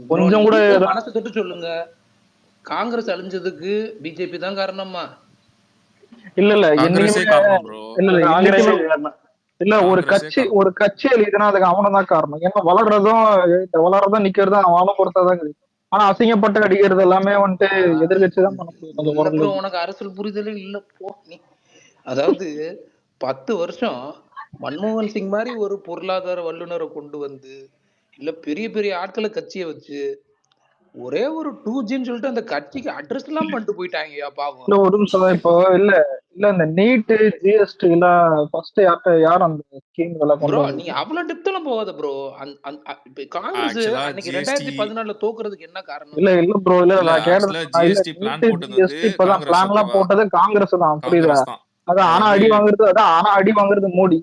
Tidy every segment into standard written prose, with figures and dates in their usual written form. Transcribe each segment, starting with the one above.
Bro கொஞ்சம் கூட நீங்க மனசு தொட்டு சொல்லுங்க. காங்கிரஸ் அழிஞ்சதுக்கு பிஜேபி தான் காரணமா? இல்ல காங்கிரஸே என்னைக்குமே காரணம் ப்ரோ. இல்ல காங்கிரஸே என்னைக்குமே காரணம். இல்ல காங்கிரஸே காரணம். ஒரு கட்சி அழியுதுன்னா அதுக்கு அவனும் தான் காரணம். ஏன்னா வளர்றதும் நிக்கிறதும் அவனை பொறுத்ததான் இருக்குது. ஆனா அசிங்கப்பட்டு அடிக்கிறது எல்லாமே வந்துட்டு எதிர்கட்சி தான் பண்ண போகுது அந்த இல்ல ப்ரோ, குரலுக்கு. உனக்கு அரசியல் புரிதலே இல்ல போ நீ. அதாவது 10 வருஷம் மன்மோகன் சிங் மாதிரி ஒரு பொருளாதார வல்லுநரை கொண்டு வந்து, இல்ல பெரிய பெரிய ஆட்களை கட்சியை வச்சு, ஒரே ஒரு 2Gன்னு சொல்லிட்டு அந்த கட்சிக்கு அட்ரஸ் எல்லாம் பண்ணிட்டு போயிட்டாங்கயா பாவம். இல்ல ஒரு நிமிஷம் இப்போ இல்ல இல்ல இந்த நீட்டு ஜிஎஸ்டி எல்லாம் ஃபர்ஸ்ட் யார் அந்த ஸ்கீம் எல்லாம் ப்ரோ கொண்டு நீ வந்தது? அவ்வளவு டெப்த்லாம் போகாத ப்ரோ. இப்ப காங்கிரஸ் ஆக்சுவலா அன்னைக்கு ஜிஎஸ்டி 2014 தோக்குறதுக்கு என்ன காரணம்? இல்ல ப்ரோ இல்ல இல்ல நான் கேட்டது ஆக்சுவலா இல்ல ஜிஎஸ்டி பிளான் நீட்டு போட்டது வந்து ஜிஎஸ்டி இப்பதான் காங்கிரஸ். பிளான் எல்லாம் ஓகேவா? போட்டது காங்கிரஸ் தான், புரியுதா? காங்கிரஸ் தான். அதான் ஆனா அடி வாங்குறது மோடி.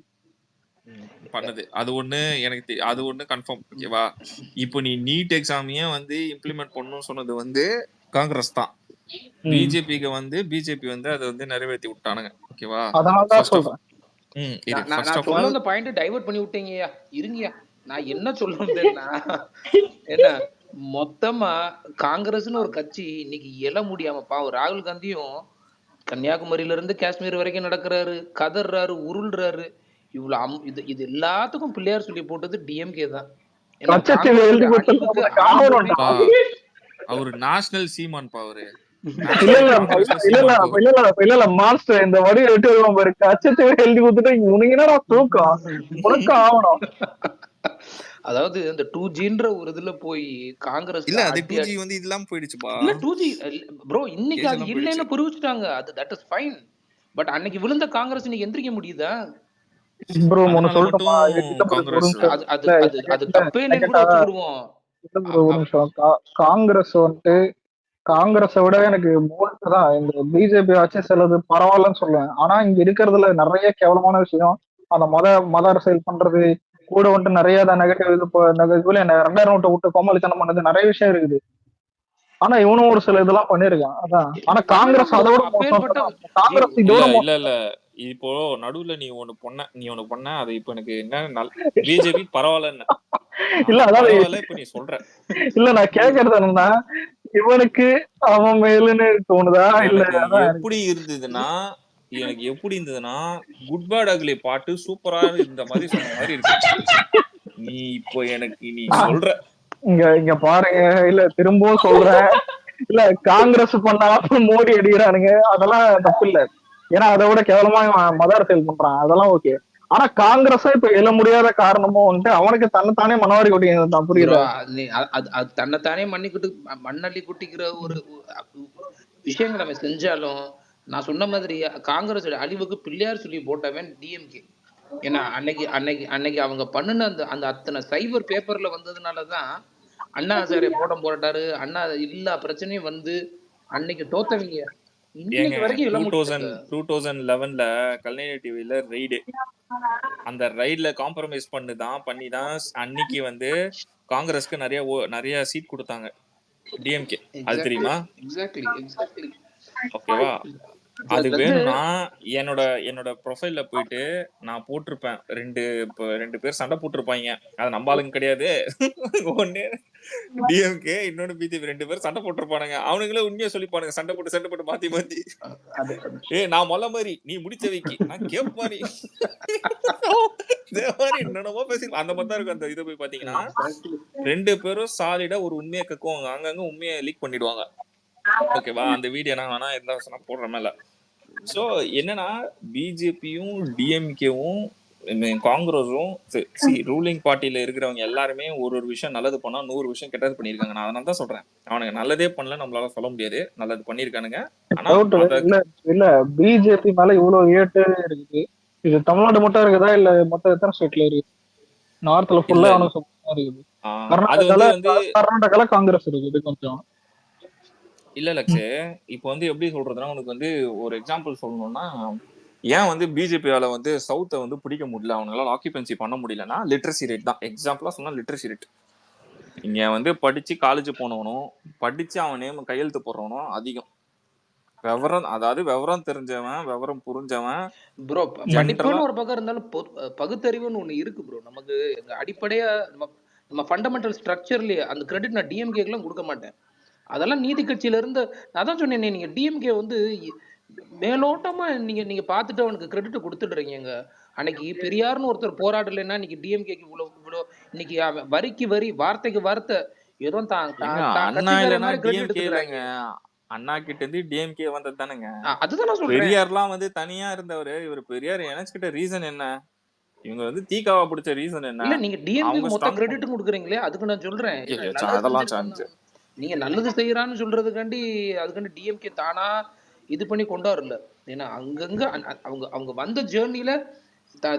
பண்ணது அது ஒண்ணு எனக்கு அது ஒண்ணு கன்ஃபார்ம். ஓகேவா? இப்போ நீ நீட் எக்ஸாமையே வந்து இம்ப்ளிமெண்ட் பண்ணணும்னு சொன்னது வந்து காங்கிரஸ் தான். பிஜேபி வந்து அதை வந்து நிறைவேற்றி விட்டானுங்க. ஓகேவா? அதனாலதான் ஃபர்ஸ்ட் ஆஃப் சொல்றேன். நான் சொல்ல அந்த பாயிண்ட் டைவர்ட் பண்ணி விட்டீங்கயா. இருங்கயா, நான் என்ன சொல்ல வந்தேன்னா, என்ன மொத்தமா காங்கிரஸ்னு ஒரு கட்சி இன்னைக்கு எழ முடியாம பாவம் ராகுல் காந்தியும் கன்னியாகுமரியில இருந்து காஷ்மீர் வரைக்கும் நடக்கிறாரு, கதறாரு, உருள்றாரு. இது இது எல்லாத்துக்கும் பிள்ளையார் சொல்லி போட்டது டிஎம்கே தான். ஏன்னா கச்சத்தீவை எழுதி காங்கிரஸோட அழிவுக்கு ஆரம்பமே அவரு நேஷனல் சீமான் அவரு. இல்ல மாஸ்டர் இந்த வடியை விட்டு வருவான் பாரு, கச்சத்தீவை எழுதி கொடுத்துட்டு உனக்கு என்னடா தூக்கம் உனக்கு ஆகணும். அதாவது இந்த 2Gன்ற ஒரு இதுல போய் காங்கிரஸ் இல்ல அது 2G வந்து இதெல்லாம் போயிடுச்சுப்பா. இல்ல 2G ப்ரோ இன்னைக்கு அது இல்லைன்னு புரிவிச்சுட்டாங்க. அது தட் இஸ் ஃபைன். பட் அன்னைக்கு விழுந்த காங்கிரஸ் இன்னைக்கு எந்திரிக்க முடியுதா? ப்ரோ ஒன்னு சொல்லட்டுமா? அது தப்பே இல்லைன்னு கூட வச்சுக்கிடுவோம். ஒரு நிமிஷம். காங்கிரஸ் வந்துட்டு காங்கிரஸை விட எனக்கு தான் இந்த பிஜேபி ஆட்சி சிலது பரவாயில்லன்னு சொல்லுவேன். ஆனா இங்க இருக்கிறதுல நிறைய கேவலமான விஷயம் அந்த மத அரசியல் பண்றது கூட வந்துட்டு நிறைய நெகட்டிவ் இதுல 2000 நோட்டை விட்டு கோமாளித்தனம் பண்ணது நிறைய விஷயம் இருக்குது. ஆனா இவனும் ஒரு சில இதெல்லாம் பண்ணிருக்கான். அதான் ஆனா காங்கிரஸ் அதோட காங்கிரஸ் இதோட இல்ல இப்போ நடுவுல நீ ஒண்ணு பண்ண அது இப்போ எனக்கு என்ன பிஜேபி பரவாயில்ல இல்ல அதாவது இப்ப நீ சொல்ற இல்ல நான் கேக்குறது என்னன்னா இவனுக்கு அவன் மேலுன்னு தோணுதா? இல்ல எப்படி இருந்ததுன்னா எனக்கு எப்படி இருந்ததுன்னா குட் பேட் அக்லி பாட்டு சூப்பரா இருந்த மாதிரி சொன்ன மாதிரி இருக்கு. நீ இப்போ எனக்கு நீ சொல்ற இங்க பாருங்க, இல்ல திரும்பவும் சொல்றேன், இல்ல காங்கிரஸ் பண்ணா மோடி அடிக்கிறானுங்க அதெல்லாம் தப்பு இல்ல. ஏன்னா அதை விட கேவலமா மத அரசியல் பண்றான், அதெல்லாம் ஓகே. ஆனா காங்கிரஸா இப்ப எழ முடியாத காரணமும் வந்துட்டு அவனுக்கு தன்னைத்தானே மனவாரி கொட்டிதான், புரியுதா? தன்னைத்தானே மண்ணள்ளி குட்டிக்கிற ஒரு விஷயங்கள் அவன் செஞ்சாலும் நான் சொன்ன மாதிரி காங்கிரஸ் அழிவுக்கு பிள்ளையார் சொல்லி போட்டவன் டிஎம்கே. ஏன்னா அன்னைக்கு அவங்க பண்ணுன அந்த அத்தனை சைபர் பேப்பர்ல வந்ததுனாலதான் அண்ணா ஹசாரே போட்டாரு. அண்ணா எல்லா பிரச்சனையும் வந்து அன்னைக்கு தோத்தவங்க இன்னைக்கு வரைக்கும் 2011ல கலைஞர் டிவில ரைடு, அந்த ரைட்ல காம்ப்ரமைஸ் பண்ணிதான் அன்னைக்கு வந்து காங்கிரஸ்க்கு நிறைய சீட் கொடுத்தாங்க டிஎம்கே. அது தெரியுமா? எக்ஸாக்ட்லி. ஓகேவா? அது வேணும்னா என்னோட ப்ரொஃபைல்ல போயிட்டு நான் போட்டிருப்பேன். ரெண்டு பேர் சண்டை போட்டிருப்பாங்க. அது நம்ம ஆளுங்க கிடையாது. ஒண்ணு டிஎம்கே, இன்னொன்னு பிஜேபி, 2 பேர் சண்டை போட்டிருப்பானுங்க. அவனுங்களே உண்மையா சொல்லிப்பானுங்க, சண்டை போட்டு மாத்தி நான் மொல்ல மாதிரி நீ முடிச்ச வைக்கி நான் கேப்பா நீ என்னென்னமோ பேசி அந்த மாதிரி தான் இருக்கும். அந்த இதை போய் பாத்தீங்கன்னா 2 பேரும் சாலிடா ஒரு உண்மையை கக்குவாங்க, அங்கங்க உண்மையை லீக் பண்ணிடுவாங்க. ஓகேவா? அந்த வீடியோ நான் வேணா இருந்தா போடுற மேல. சோ என்னன்னா பிஜேபியும் டிஎம்கேவும் காங்கிரஸும் ரூலிங் பார்ட்டியில இருக்கிறவங்க எல்லாருமே ஒரு விஷயம் நல்லது பண்ணா 100 விஷயம் கெட்டது பண்ணிருக்காங்க. நான் அதனால தான் சொல்றேன், அவனுங்க நல்லதே பண்ணல நம்மளால சொல்ல முடியாது, நல்லது பண்ணிருக்கானுங்க. இல்ல பிஜேபி மேல இவ்வளவு ஏட்டு இருக்குது, இது தமிழ்நாடு மட்டும் இருக்குதா இல்ல மொத்த எத்தனை ஸ்டேட்ல இருக்கு? நார்த்ல ஃபுல்லா இருக்குது, கர்நாடகால காங்கிரஸ் இருக்குது கொஞ்சம். இல்ல லக்ஷே, இப்போ வந்து எப்படி சொல்றதுன்னா உனக்கு வந்து ஒரு எக்ஸாம்பிள் சொல்லணும்னா, ஏன் வந்து பிஜேபியால வந்து சவுத்தை வந்து பிடிக்க முடியல, அவங்களால ஆக்கியபென்சி பண்ண முடியலன்னா லிட்ரஸி ரேட் தான். எக்ஸாம்பிளா சொன்னா லிட்ரஸி ரேட். இங்க வந்து படிச்சு காலேஜ் போனவனும் படிச்சு அவன் நேம் கையெழுத்து போடுறவனும் அதிகம். விவரம் தெரிஞ்சவன், விவரம் புரிஞ்சவன் ப்ரோ, படிப்புன்னு ஒரு பக்கம் இருந்தாலும் பகுத்தறிவுன்னு ஒண்ணு இருக்கு ப்ரோ. நமக்கு அடிப்படையா நம்ம ஃபண்டமெண்டல் ஸ்ட்ரக்சர்லயே அந்த கிரெடிட் நான் டிஎம்கேக்கெல்லாம் கொடுக்க மாட்டேன். அதெல்லாம் நீதி கட்சியில இருந்து நான் தான் சொன்னேனே, நீங்க டிஎம்கே வந்து மேலோட்டமா நீங்க நீங்க பார்த்துட்டு அவனுக்கு கிரெடிட் கொடுத்துடுறீங்க. அன்னைக்கு பெரியார்னு ஒருத்தர் போராடலைன்னா இன்னைக்கு டிஎம்கேக்கு இவ்வளோ இன்னைக்கு அவன் வரிக்கு வரி வார்த்தைக்கு வார்த்தை ஏதோ தான் ஏங்க தான் தான் அண்ணா கட்சிக்கார இல்லைன்னா மாதிரி கிரெடிட் டிஎம்கே இல்லைங்க, எடுத்துக்கிறாங்க. அண்ணா கிட்ட இருந்து டிஎம்கே வந்தது தானேங்க. அதுதான் நான் சொல்றேன். பெரியார்லாம் வந்து தனியா இருந்தவரு, இவர் பெரியார் இணைச்சுக்கிட்ட ரீசன் என்ன? இவங்க வந்து தீகாவா பிடிச்ச ரீசன் என்ன? இல்ல நீங்க டிஎம்கே அவங்க மொத்த ஸ்ட்ராங் கிரெடிட் கொடுக்குறீங்களே, அதுக்கு நான் சொல்றேன். நல்லது அதெல்லாம் செஞ்சிருக்காங்க. சான்ஸ். நீங்க நல்லது செய்யறான்னு சொல்றதுக்காண்டி அதுக்காண்டி டிஎம்கே தானா இது பண்ணி கொண்டாடல. ஏன்னா அங்கங்க அவங்க அவங்க வந்த ஜேர்னில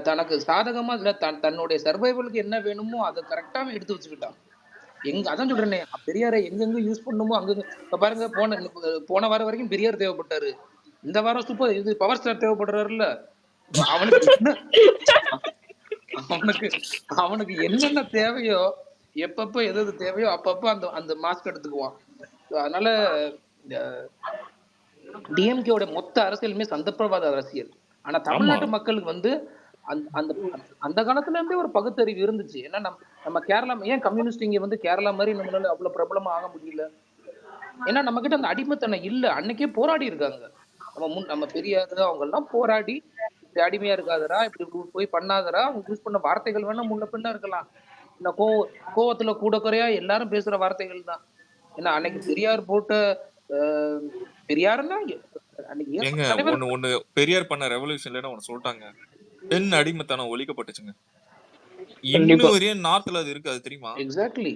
தனக்கு சாதகமா இல்ல தன்னுடைய சர்வைவலுக்கு என்ன வேணுமோ அதை கரெக்டா எடுத்து வச்சுக்கிட்டான். அதான் சொல்றேனே, பெரியாரை எங்கெங்க யூஸ் பண்ணுமோ அங்கங்க. இப்ப பாருங்க, போன வாரம் வரைக்கும் பெரியார் தேவைப்பட்டாரு. இந்த வாரம் சூப்பர் இது பவர் ஸ்டார் தேவைப்படுறாருல்ல. அவனுக்கு அவனுக்கு என்னென்ன தேவையோ, எப்பப்ப எது தேவையோ அப்பப்ப அந்த அந்த மாஸ்க் எடுத்துக்குவான். அதனால டிஎம்கேவோட மொத்த அரசியலுமே சந்தர்ப்பவாத அரசியல். ஆனா தமிழ்நாட்டு மக்களுக்கு வந்து அந்த அந்த காலத்துல இருந்தே ஒரு பகுத்தறிவு இருந்துச்சு. ஏன்னா நம்ம கேரளா ஏன் கம்யூனிஸ்ட் இங்க வந்து கேரளா மாதிரி நம்மளால அவ்வளவு பிரபலமா ஆக முடியல? ஏன்னா நம்ம கிட்ட அந்த அடிமைத்தனம் இல்ல. அன்னைக்கே போராடி இருக்காங்க. நம்ம பெரியாரு அவங்க எல்லாம் போராடி இப்படி அடிமையா இருக்காதரா, இப்படி போய் பண்ணாதரா, அவங்க யூஸ் பண்ண வார்த்தைகள் வேணா முன்ன பின்ன இருக்கலாம். இந்த கோவத்துல கூட குறையா எல்லாரும் பேசுற வார்த்தைகள் தான். ஏன்னா அன்னைக்கு பெரியார் போட்ட பெரியாருன்னா அன்னைக்கு ஒண்ணு பெரியார் பண்ண ரெவல்யூஷன்ல ஒண்ணு சொல்லிட்டாங்க, பெண் அடிமைத்தனம் ஒழிக்கப்பட்டுச்சுங்க. இன்னும் வரையும் நார்த்ல அது இருக்கு, அது தெரியுமா? எக்ஸாக்ட்லி.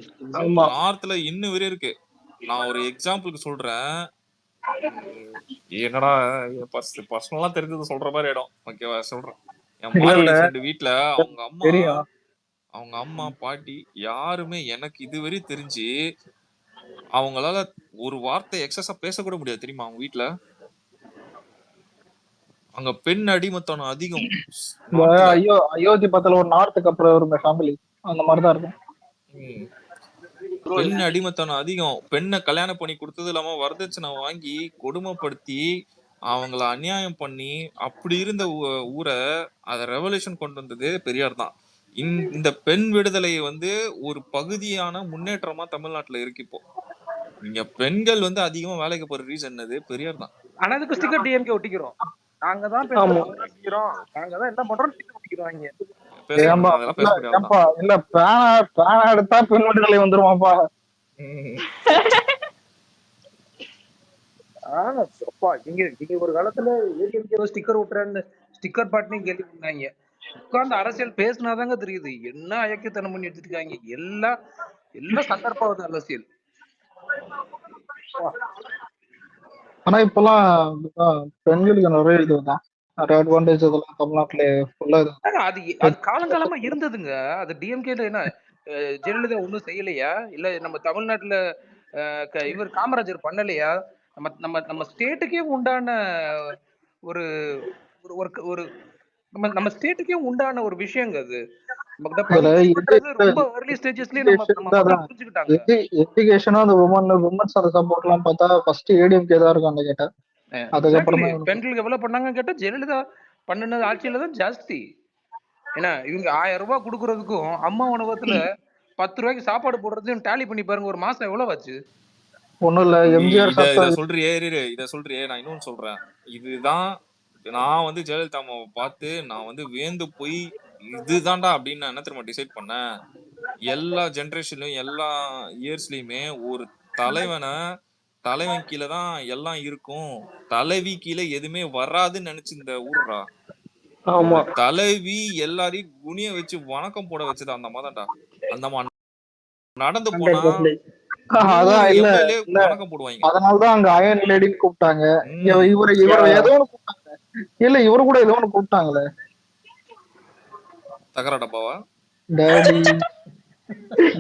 நார்த்ல இன்னும் வரையும் இருக்கு. நான் ஒரு எக்ஸாம்பிளுக்கு சொல்றேன். என்னடா பர்சனலா தெரிஞ்சது சொல்ற மாதிரி இடம், ஓகேவா? சொல்றேன். என் மார்வாடி ஃப்ரெண்ட் வீட்டுல அவங்க அம்மா பாட்டி யாருமே எனக்கு இதுவரை தெரிஞ்சு அவங்களால ஒரு வார்த்தை எக்ஸஸா பேசக்கூட முடியாது, தெரியுமா? அவங்க வீட்டுல அங்க பெண் அடிமைத்தனம் அதிகம். அயோத்தி பக்கத்துல ஒரு நார்த்துக்கு அப்புறம் ஒரு ஃபேமிலி அந்த மாதிரிதான் இருக்கும். பெண் அடிமைத்தனம் அதிகம். பெண்ணை கல்யாணம் பண்ணி கொடுத்தது இல்லாம வரதட்சணை வாங்கி கொடுமைப்படுத்தி அவங்கள அநியாயம் பண்ணி அப்படி இருந்த ஊரை அத ரெவல்யூஷன் கொண்டு வந்தது பெரியார் தான். இந்த பெண் விடுதலை வந்து ஒரு பகுதியான முன்னேற்றமா தமிழ்நாட்டுல இருக்கு. இப்போ இங்க பெண்கள் வந்து அதிகமா வேலைக்கு போற ரீசன் என்னது? பெரியார் தான். ஆனா அதுக்கு ஸ்டிக்கர் டிஎம்கே ஒட்டிக்கிறோம். நாங்க தான் பேசுறோம், நாங்க தான் என்ன பண்றோம், ஸ்டிக்கர் ஒட்டிக்கிறோம். இல்ல பேனா எடுத்தா பெண் விடுதலை வந்துருமாப்பா. நீங்க ஒரு காலத்துல ஏடிஎம்கே ஸ்டிக்கர் ஒட்டுறேன்னு ஸ்டிக்கர் பாட்டுன்னு கேட்டுருந்தாங்க. உட்கார்ந்து அரசியல் பேசினாதாங்க தெரியுது என்ன அயக்கத்தனம் பண்ணி எடுத்துருக்காங்க. எல்லாம் சந்தர்ப்பவாத அரசியல். ஆனா இப்பெல்லாம் பெண்களுக்கு நிறைய இதுதான் நிறைய அட்வான்டேஜ் அதெல்லாம் தமிழ்நாட்டுல ஃபுல்லா அது காலங்காலமா இருந்ததுங்க. அது டிஎம்கேல என்ன ஜெயலலிதா ஒண்ணும் செய்யலையா? இல்ல நம்ம தமிழ்நாட்டுல இவர் காமராஜர் பண்ணலையா? நம்ம நம்ம நம்ம ஸ்டேட்டுக்கே உண்டான ஒரு ஒரு நம்ம ஸ்டேட்டுக்கே உண்டான ஒரு விஷயங்க அது. பெண்களுக்கு எவ்வளவு பண்ணாங்க கேட்டா ஜெயலலிதா பண்ணுனது ஆட்சியிலதான் ஜாஸ்தி. ஏன்னா இவங்க 1000 ரூபாய் கொடுக்கறதுக்கும் அம்மா உணவகத்துல 10 ரூபாய்க்கு சாப்பாடு போடுறதையும் டேலி பண்ணி பாருங்க, ஒரு மாசம் எவ்வளவு ஆச்சு? ஒண்ணும் இல்ல, எம்ஜிஆர் இத சொல்றியே, நான் இன்னொன்னு சொல்றேன். இதுதான் நான் வந்து ஜெயலலிதா அம்மாவை பார்த்து நான் வந்து வேந்து போய் இதுதான்டா அப்படின்னு நான் என்ன தெரியுமா டிசைட் பண்ணேன்? எல்லா ஜெனரேஷன்லயும் எல்லா இயர்ஸ்லயுமே ஒரு தலைவன் கீழே தான் எல்லாம் இருக்கும், தலைவி கீழே எதுவுமே வராதுன்னு நினைச்சு இந்த ஊர்ரா. தலைவி எல்லாரையும் குனிய வச்சு வணக்கம் போட வச்சது அந்த மாதிரிடா. அந்த மாதிரி நடந்து போனா வணக்கம் போடுவாங்க. அதனாலதான் அங்க அயன் லேடின்னு கூப்பிட்டாங்க. இவரு ஏதோ ஒண்ணு கூப்பிட்டாங்க. இல்ல இவரு கூட ஏதோ ஒண்ணு கூப்பிட்டாங்களே, தகரா டப்பாவா? டேடி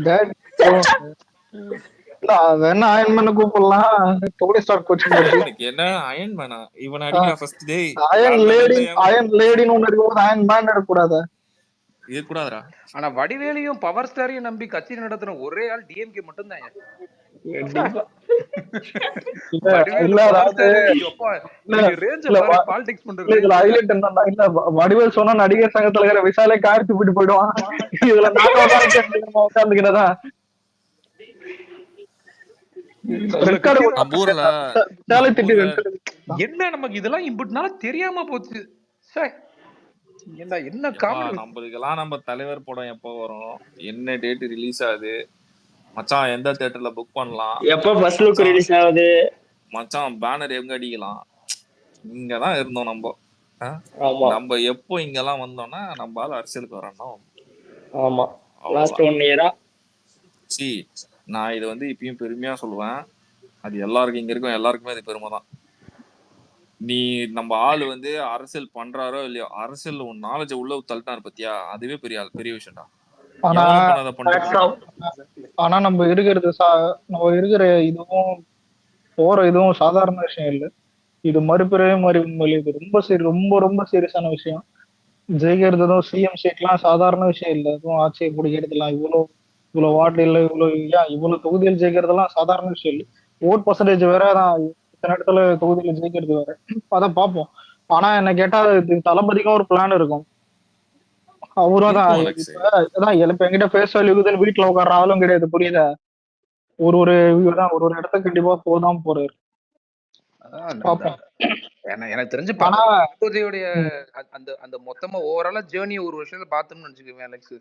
டேடி வேணா அயன் மேன கூப்பிடலாம். டோனி ஸ்டார்க் கோச்சிங் என்ன அயன் மேனா? இவன் அடிக்கிற ஃபர்ஸ்ட் டே அயன் லேடின்னு ஒண்ணு இருக்கும்போது அயன் மேன் இருக்கக்கூடாதா? இருக்கக்கூடாதுடா. ஆனா வடிவேலையும் பவர் ஸ்டாரையும் நம்பி கட்சி நடத்துற ஒரே ஆள் டிஎம்கே மட்டும்தான். கண்டிப்பா. இல்ல வடிவேலு இல்ல அதாவது மாஸ்டர் எப்பா இல்ல நீங்க ரேஞ்ச இல்ல பாருங்க, பாலிடிக்ஸ் இல்ல பண்ற இதுல ரேஞ்ச. ஹைலைட் என்னன்னா இல்ல வடிவேல் சொன்னா நடிகர் சங்கத்துல இருக்கிற விசாலே கார் துப்பிட்டு போயிடுவான். இதுல நாங்க உட்காந்துக்கிட்டதா நல்ல ரெக்கார்டு கட்சி. நம்ம ஊர்ல விசாலை நம்ம திட்டி ஊர்ல ரெக்கார்டு. என்ன நமக்கு இதெல்லாம் இம்புட்னால தெரியாம போச்சு. சே, என்ன என்ன எப்பா காமெடி. நம்மளுக்கெல்லாம் நம்ம தலைவர் படம் எப்போ வரும், என்ன டேட் ரிலீஸ் ஆகுது மச்சான், எந்த தியேட்டர்ல புக் பண்ணலாம் எப்ப ஃபர்ஸ்ட் லுக் மச்சான், ரிலீஸ் ஆகுது? மச்சான் பேனர் எங்க அடிக்கலாம், இங்கதான் இருந்தோம் நம்ம. ஆமா நம்ம எப்போ இங்கெல்லாம் வந்தோம்னா நம்ம ஆள் அரசியலுக்கு வரணும், ஆமா. லாஸ்ட் அவ்வளவுதான். 1 இயரா சி, நான் இதை வந்து இப்பயும் பெருமையா சொல்லுவேன், அது எல்லாருக்கும் இங்க இருக்கும் எல்லாருக்குமே அது பெருமை தான். நீ நம்ம ஆளு வந்து அரசியல் பண்றாரோ இல்லையோ, அரசியல் உன் நாலேஜ உள்ள தள்ளிட்டாரு பத்தியா, அதுவே பெரிய விஷயம்டா. ஆனா எவனும் பண்ணாத பண்ணிட்டு போயிட்டான். ஆனா நம்ம இருக்கிறது நம்ம இருக்கிற இதுவும் போற இதுவும் சாதாரண விஷயம் இல்ல. இது மறுபிறவே உண்மையிலே இது ரொம்ப ரொம்ப ரொம்ப சீரியஸான விஷயம். ஜெயிக்கிறதும் சிஎம் சீட்லாம் சாதாரண விஷயம் இல்ல. அதுவும் ஆட்சியை பிடிக்கிறதுலாம் இவ்வளவு வார்டு இல்ல, இவ்வளவு தொகுதியில் ஜெயிக்கிறதெல்லாம் சாதாரண விஷயம் இல்ல. ஓட் பர்சன்டேஜ் வேற தான், இத்தனை இடத்துல தொகுதியில ஜெயிக்கிறது வேற. அதான் பார்ப்போம். ஆனா என்ன கேட்டா இது தளபதிக்கும் ஒரு பிளான் இருக்கும். அவரும் தான் இருக்கும் அலெக்ஸ். இப்ப அதான் இப்ப என்கிட்ட ஃபேஸ் வேல்யூ வீட்டுல உட்கார்ற ஆளும் கிடையாது, புரியுதா? ஒரு ஒரு ஒரு இடத்துக்கு கண்டிப்பா போதான் போறாரு. பார்ப்போம். எனக்கு தெரிஞ்சு ஆனா தளபதியுடைய அந்த அந்த மொத்தமா ஓவராலா ஜேர்னி ஒரு வருஷத்துல பார்த்தோம்னு நினைச்சுக்கோங்க அலெக்ஸ்.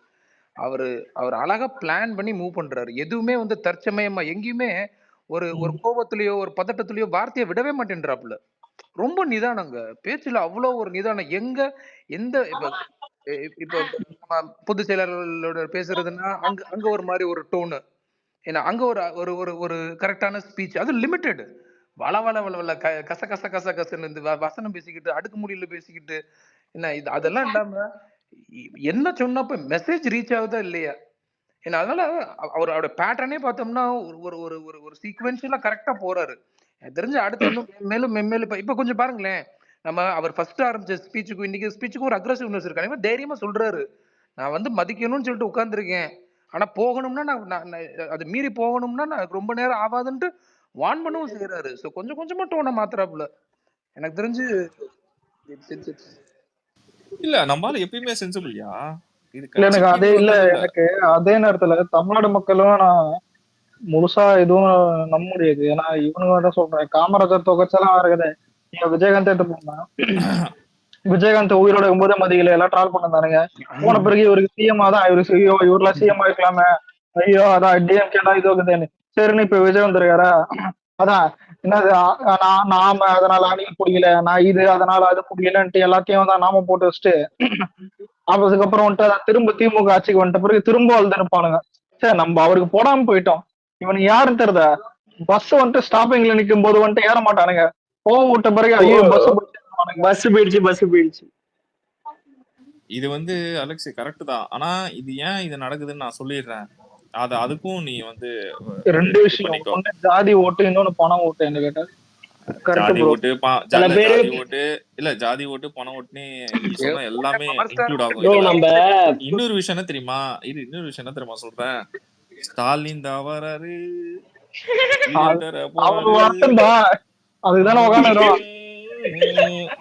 அவரு அவர் அழகா பிளான் பண்ணி மூவ் பண்றாரு. எதுவுமே வந்து தற்சமயமா எங்கேயுமே ஒரு ஒரு கோபத்திலயோ ஒரு பதட்டத்திலயோ வார்த்தையை விடவே மாட்டேன்றாப்புல. ரொம்ப நிதானங்க. பேச்சுல அவ்வளோ ஒரு நிதானம். எங்க எந்த இப்ப இப்ப நம்ம பொதுச் செயலாளர்களோட பேசுறதுன்னா அங்க அங்க ஒரு மாதிரி ஒரு டோனு. ஏன்னா அங்க ஒரு ஒரு ஒரு ஒரு கரெக்டான ஸ்பீச். அது லிமிட்டெட். வள வள வள வள கச கச கச கசன்னு இந்த வசனம் பேசிக்கிட்டு அடுக்குமொழியில பேசிக்கிட்டு என்ன இது அதெல்லாம் இல்லாம என்ன சொன்னப்ப மெசேஜ் ரீச் ஆகுதா இல்லையா? ஏன்னா அதனால அவரோட பேட்டர்னே பார்த்தோம்னா ஒரு ஒரு ஒரு ஒரு ஒரு சீக்வென்ஷியலா கரெக்டா போறாரு. எனக்கு தெரிஞ்சு அடுத்து இன்னும் மேலும் மென்மேலும் இப்ப கொஞ்சம் பாருங்களேன். நம்ம அவர் ஃபர்ஸ்ட் ஆரம்பிச்ச ஸ்பீச்சுக்கும் இன்னைக்கு ஸ்பீச்சுக்கும் ஒரு அக்ரெசிவ்னஸ் இருக்கு. அதே தைரியமா சொல்றாரு. நான் வந்து மதிக்கணும்னு சொல்லிட்டு உட்கார்ந்துருக்கேன். ஆனா போகணும்னா நான் நான் நான் அது மீறி போகணும்னா நான் ரொம்ப நேரம் ஆகாதுன்ட்டு வார்ன் பண்ணவும் செய்றாரு. சோ கொஞ்சம் கொஞ்சமா டோன மாத்துறாப்புல. எனக்கு தெரிஞ்சு இட்ஸ் இட்ஸ் இட்ஸ் இல்ல, நம்மால எப்பயுமே சென்சிபிள்யா. இது இல்ல எனக்கு அதே கட்சிக்கு இல்ல வந்தது இல்ல. எனக்கு அதே நேரத்துல தமிழ்நாடு மக்களும் நான் முழுசா எதுவும் நம்ப முடியாது. ஏன்னா இவனுங்க தான் சொல்றேன், காமராஜர் தொகைச்செல்லாம் இருக்குது. நீங்க விஜயகாந்த் எடுத்து போனா விஜயகாந்த் உயிரோட இருக்கும்போது மதியில எல்லாம் ட்ரால் பண்ணானுங்க. போன பிறகு இவருக்கு சிஎம் தான், இவரெல்லாம் சிஎம் ஆயிருக்கலாமே, ஐயோ அதான் டிஎம்கே இது இருக்குதுன்னு. சரின்னு இப்ப விஜய் வந்திருக்காரா, அதான் என்னது நாம அதனால அணில் பிடிக்கல, நான் இது அதனால அது பிடிக்கலன்ட்டு எல்லாத்தையும் தான் நாம போட்டு வச்சுட்டு அதுக்கப்புறம் வந்துட்டு திரும்ப திமுக ஆட்சிக்கு வந்துட்ட பிறகு திரும்ப வந்து இருப்பானுங்க. சரி நம்ம அவருக்கு போடாம போயிட்டோம், இவனுக்கு யாருன்னு தெரியுதா? பஸ் வந்துட்டு ஸ்டாப்பிங்ல நிக்கும் போது வந்துட்டு ஏற மாட்டானுங்க. கோவம் விட்ட பிறகு ஐயோ பஸ் போயிடுச்சு. இது வந்து அலெக்ஸ் கரெக்ட் தான். ஆனா இது ஏன் இது நடக்குதுன்னு நான் சொல்லிடுறேன். அதுக்கும் நீ வந்து ரெண்டு இது விஷயம், பண்ணிக்கோ. ஒண்ணு ஜாதி ஓட்டு, இன்னொன்னு பணம் ஓட்டு. என்ன கேட்டா ஜாதி ஓட்டு சில பேரு ஜாதி ஓட்டு இல்ல, ஜாதி ஓட்டு பணம் ஓட்டுன்னு நீ சொன்ன எல்லாமே இன்க்ளூட் ஆகும் bro, இதுல. நம்ம இன்னொரு விஷயம் என்ன தெரியுமா, இன்னொரு விஷயம் என்ன தெரியுமா சொல்றேன், ஸ்டாலின் தான் வராரு, அவரு வரட்டும்பா, அதுக்குதானே உக்காந்துரும்.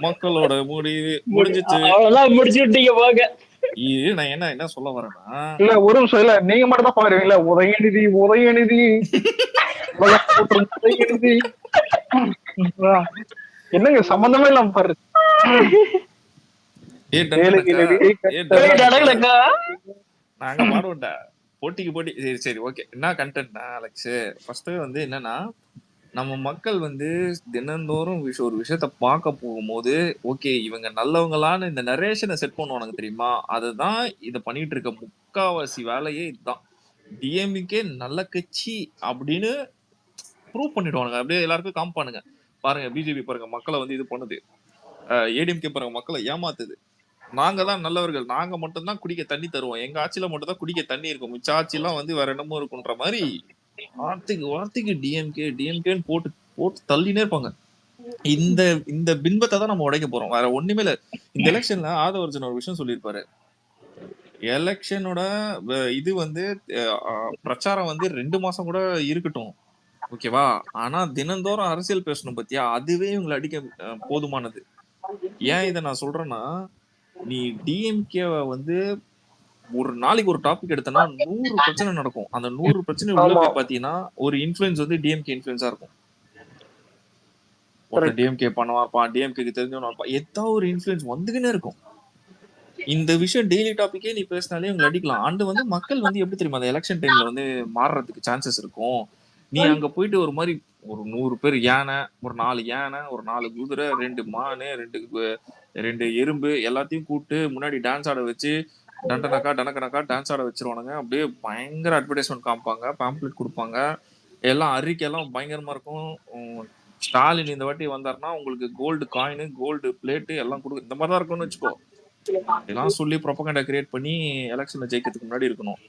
மக்களோட முடிவு முடிஞ்சிச்சு. அவ்வளவுதான் முடிச்சு விட்டீங்க போக. நான் என்ன சொல்ல வரேன்னா, இல்ல ஒரு நிமிஷம், இல்ல நீங்க மட்டும் தான் பாக்குறீங்களா உதயநிதி உதயநிதி உதயநிதி என்னங்க சம்பந்தமே இல்லாம பாரு. நாங்க பாடுவோம்டா போட்டிக்கு போட்டி. சரி சரி ஓகே. என்ன கண்டென்ட்னா அலெக்ஸ், ஃபர்ஸ்ட் வந்து என்னன்னா, நம்ம மக்கள் வந்து தினந்தோறும் ஒரு விஷயத்த பார்க்க போகும்போது ஓகே இவங்க நல்லவங்களான்னு இந்த நரேஷனை செட் பண்ணுவானுங்க தெரியுமா, அதுதான் இதை பண்ணிட்டு இருக்க முக்காவாசி வேலையே. இதுதான் டிஎம்கே நல்ல கட்சி அப்படின்னு ப்ரூவ் பண்ணிடுவானுங்க. அப்படியே எல்லாருக்கும் காமிப்பானுங்க. பாருங்க பிஜேபி பாருங்க மக்களை வந்து இது பண்ணுது, ஏடிஎம்கே பாருங்க மக்களை ஏமாத்துது, நாங்க தான் நல்லவர்கள், நாங்க மட்டும் தான் குடிக்க தண்ணி தருவோம், எங்க ஆட்சியில மட்டும் தான் குடிக்க தண்ணி இருக்கும், மிச்ச ஆட்சி எல்லாம் வந்து வேற என்னமோ இருக்குன்ற மாதிரி வார்த்தைக்கு டிஎம்கேன்னு போட்டு போட்டு தள்ளினே இருப்பாங்க. இந்த இந்த பின்பத்தை தான் நம்ம உடைக்க போறோம், வேற ஒண்ணுமே இல்ல. இந்த எலெக்ஷன்ல ஆதவர்ஜன் ஒரு விஷயம் சொல்லியிருப்பாரு, எலெக்ஷனோட இது வந்து பிரச்சாரம் வந்து 2 மாசம் கூட இருக்கட்டும், ஓகேவா? ஆனா தினந்தோறும் அரசியல் பேசணும் பாத்தியா, அதுவே இவங்களை அடிக்க போதுமானது. ஏன் இதை நான் சொல்றேன்னா, நீ டிஎம்கேவை வந்து ஒரு நாளைக்கு ஒரு டாபிக் எடுத்தனா 100 பிரச்சனை நடக்கும். அந்த 100 பிரச்சனை உள்ள போய் பாத்தீங்கன்னா ஒரு இன்ஃபுளுன்ஸ் வந்து டிஎம்கே இன்ஃபுளுன்ஸா இருக்கும். ஒருத்தர் டிஎம்கே பண்ணுவா இருப்பான், டிஎம்கேக்கு தெரிஞ்சவனா இருப்பான், ஏதாவது ஒரு இன்ஃபுளுன்ஸ் வந்துகினே இருக்கும். இந்த விஷயம் டெய்லி டாபிக்கே நீ பேசினாலே இவங்களை அடிக்கலாம். அண்டு வந்து மக்கள் வந்து எப்படி தெரியுமா, அந்த எலெக்ஷன் டைம்ல வந்து மாறுறதுக்கு சான்சஸ் இருக்கும். நீ அங்க போயிட்டு ஒரு மாதிரி ஒரு 100 பேர் யானை, ஒரு 4 யானை, ஒரு 4 குதிரை, 2 மானு, 2 எறும்பு எல்லாத்தையும் கூப்பிட்டு முன்னாடி டான்ஸ் ஆட வச்சு டண்டனக்கா டனக்கனக்கா டான்ஸ் ஆட வச்சிருவானுங்க. அப்படியே பயங்கர அட்வர்டைஸ்மெண்ட் காமிப்பாங்க, பாம்ப்ளெட் கொடுப்பாங்க, எல்லாம் அறிக்கையெல்லாம் பயங்கரமா இருக்கும். ஸ்டாலின் இந்த வாட்டி வந்தாருன்னா உங்களுக்கு கோல்டு காயின், கோல்டு பிளேட்டு எல்லாம் கொடுக்கும், இந்த மாதிரி தான் இருக்கும்னு வச்சுக்கோ. இதெல்லாம் சொல்லி ப்ரொபகண்டா கிரியேட் பண்ணி எலெக்ஷன்ல ஜெயிக்கிறதுக்கு முன்னாடி இருக்கணும்.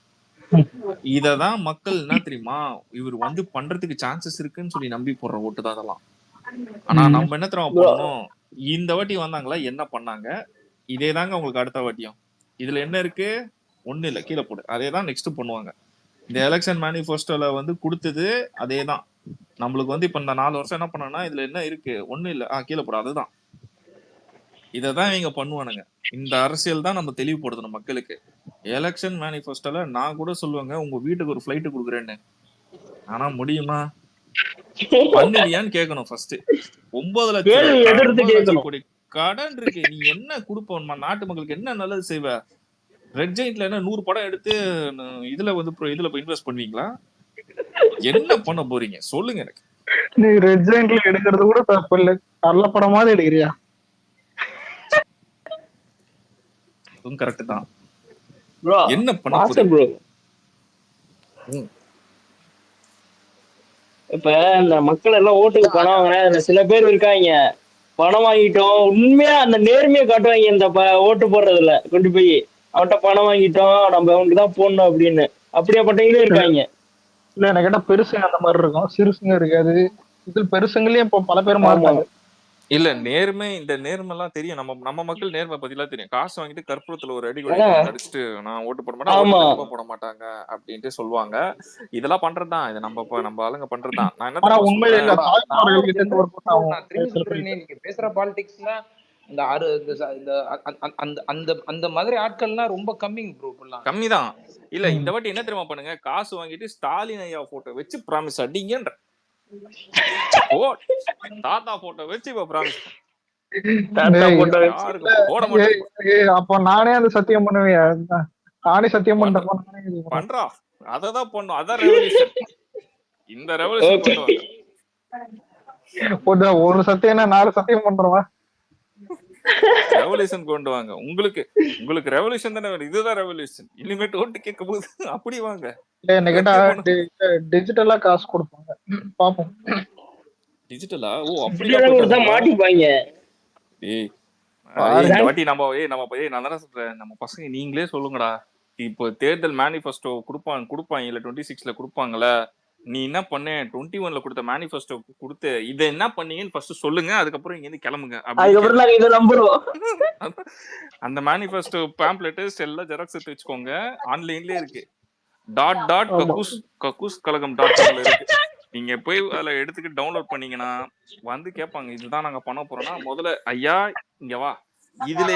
இததான் மக்கள் என்ன தெரியுமா, இவர் வந்து பண்றதுக்கு சான்சஸ் இருக்குன்னு சொல்லி நம்பி போடுற ஓட்டு தான் அதெல்லாம். ஆனா நம்ம என்ன தெரியுமா பண்ணணும், இந்த வாட்டி வந்தாங்களா என்ன பண்ணாங்க, இதே தாங்க உங்களுக்கு அடுத்த வாட்டியும். இதுல என்ன இருக்கு, ஒண்ணு இல்ல, கீழே போடு, அதே தான் நெக்ஸ்ட் பண்ணுவாங்க. இந்த எலெக்ஷன் மேனிஃபெஸ்டோல வந்து கொடுத்தது அதே தான். நம்மளுக்கு வந்து இப்ப இந்த 4 வருஷம் என்ன பண்ணனா, இதுல என்ன இருக்கு, ஒண்ணு இல்ல, கீழே போடு, அதுதான். இததான் இவங்க பண்ணுவானுங்க. இந்த அரசியல் தான் நம்ம தெளிவுபடுத்தணும் மக்களுக்கு. எலெக்ஷன் மேனிஃபெஸ்டோல நான் கூட சொல்லுவேங்க, உங்க வீட்டுக்கு ஒரு ஃபிளைட் கொடுக்குறேன்னு. ஆனா முடியுமா, பண்ணுவியான்னு கேட்கணும் ஃபர்ஸ்ட். 9 லட்சம் கோடி கடன் இருக்கு, நீ என்ன கொடுப்ப, நாட்டு மக்களுக்கு என்ன நல்லது செய்வ? ரெட் ஜெயின்ட்ல என்ன 100 படம் எடுத்து இதுல வந்து இதுல இன்வெஸ்ட் பண்ணுவீங்களா? என்ன பண்ண போறீங்க சொல்லுங்க எனக்கு. நீ ரெட் ஜெயின்ட்ல எடுக்கிறது கூட தப்பு இல்ல, நல்ல படமாவது எடுக்கிறியா? அதுவும் கரெக்ட் தான். என்ன பண்ண ப்ரோ, இப்ப இந்த மக்கள் எல்லாம் ஓட்டுக்கு பணம் வாங்கின சில பேர் இருக்காங்க, பணம் வாங்கிட்டோம் உண்மையா அந்த நேர்மையை காட்டுவாங்க. இந்த ஓட்டு போடுறதுல கொண்டு போய் அவன்கிட்ட பணம் வாங்கிட்டோம் நம்ம அவனுக்கு தான் போடணும் அப்படின்னு, அப்படியாப்பட்டவங்களே இருக்காங்க. இல்ல என்ன கேட்டா பெருசுங்க அந்த மாதிரி இருக்கும், சிறுசுங்க இருக்காது. இது பெருசுங்களே இப்போ பல பேர் மாட்டாங்க. இல்ல நேர்மை, இந்த நேர்மை எல்லாம் தெரியும், நம்ம மக்கள் நேர்மை பத்திலாம் தெரியும். காசு வாங்கிட்டு கற்பூரத்துல ஒரு அடி அடிச்சுட்டு நான் ஓட்டு போட மாட்டேன், போட மாட்டாங்க அப்படின்ட்டு சொல்லுவாங்க. இதெல்லாம் பண்றதுதான், இது நம்ம ஆளுங்க பண்றதுதான். நான் என்ன நீங்க பேசுற பாலிடிக்ஸ்ல அந்த மாதிரி ஆட்கள்லாம் ரொம்ப கம்மிங் ப்ரோ, கம்மிதான். இல்ல இந்த வாட்டி என்ன தெரியுமா பண்ணுங்க, காசு வாங்கிட்டு ஸ்டாலின் ஐயா போட்டோ வச்சு பிராமிஸ் அடிங்கன்ற, தாத்தா போட்டோ வச்சு இப்ப பிராமிஸ் அப்ப நானே அந்த சத்தியம் பண்ணுவேன், நானே சத்தியம் பண்றா, அததான் பண்ணும், அதான் ரெவல்யூஷன். இந்த ரெவல்யூஷன் ஒரு சத்தியம் 4 சத்தியம் பண்றவா, ரெவல்யூஷன் கொண்டு வாங்க. உங்களுக்கு ரெவல்யூஷன் தானே வேணும், இதுதான் ரெவல்யூஷன். இனிமேட்டு ஓட்டு கேட்க போது அப்படி வாங்க. டிஜிட்டலா காசு கொடுப்பாங்க, பாப்போம். டிஜிட்டலா? ஓ அப்படியே மாட்டிப்பாங்க. இந்த வாட்டி நான் தானே சொல்றேன், நம்ம பசங்க நீங்களே சொல்லுங்கடா, இப்போ தேர்தல் மேனிஃபெஸ்டோ கொடுப்பாங்க இல்ல 26ல கொடுப்பாங்கல்ல, நீ என்ன பண்ண 21ல கொடுத்த மேனிஃபெஸ்டோ கொடுத்து இதை என்ன பண்ணீங்கன்னு ஃபர்ஸ்ட் சொல்லுங்க, அதுக்கப்புறம் இங்க இருந்து கிளம்புங்க. அந்த மேனிஃபெஸ்டோ பாம்ப்ளெட் எல்லாம் ஜெராக்ஸ் எடுத்து வச்சுக்கோங்க, ஆன்லைன்லயே இருக்கு, .கக்கூஸ்.கழகம்.com இருக்கு. நீங்க போய் அதுல எடுத்துக்கிட்டு டவுன்லோட் பண்ணீங்கன்னா வந்து கேட்பாங்க, இதுதான் நாங்க பண்ண போறோம்னா முதல்ல ஐயா இங்க வா, இதுல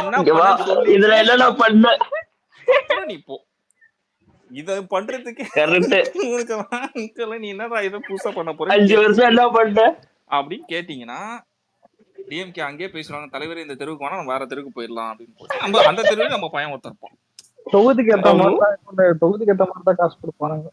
என்ன பண்ண நீ போ, இத பண்றதுக்கு நீ என்னடா இதை புதுசா பண்ண போற 5 வருஷம் என்ன பண்ண அப்படின்னு கேட்டீங்கன்னா, டிஎம்கே அங்கேயே பேசுறாங்க, தலைவர் இந்த தெருவுக்கு வேணா நம்ம வேற தெருவுக்கு போயிடலாம் அப்படின்னு. நம்ம அந்த தெருவில் நம்ம பையன் ஒருத்தருப்போம், தொகுதிக்கு ஏற்ற மாதிரி தான் காசு கொடுப்பாங்க.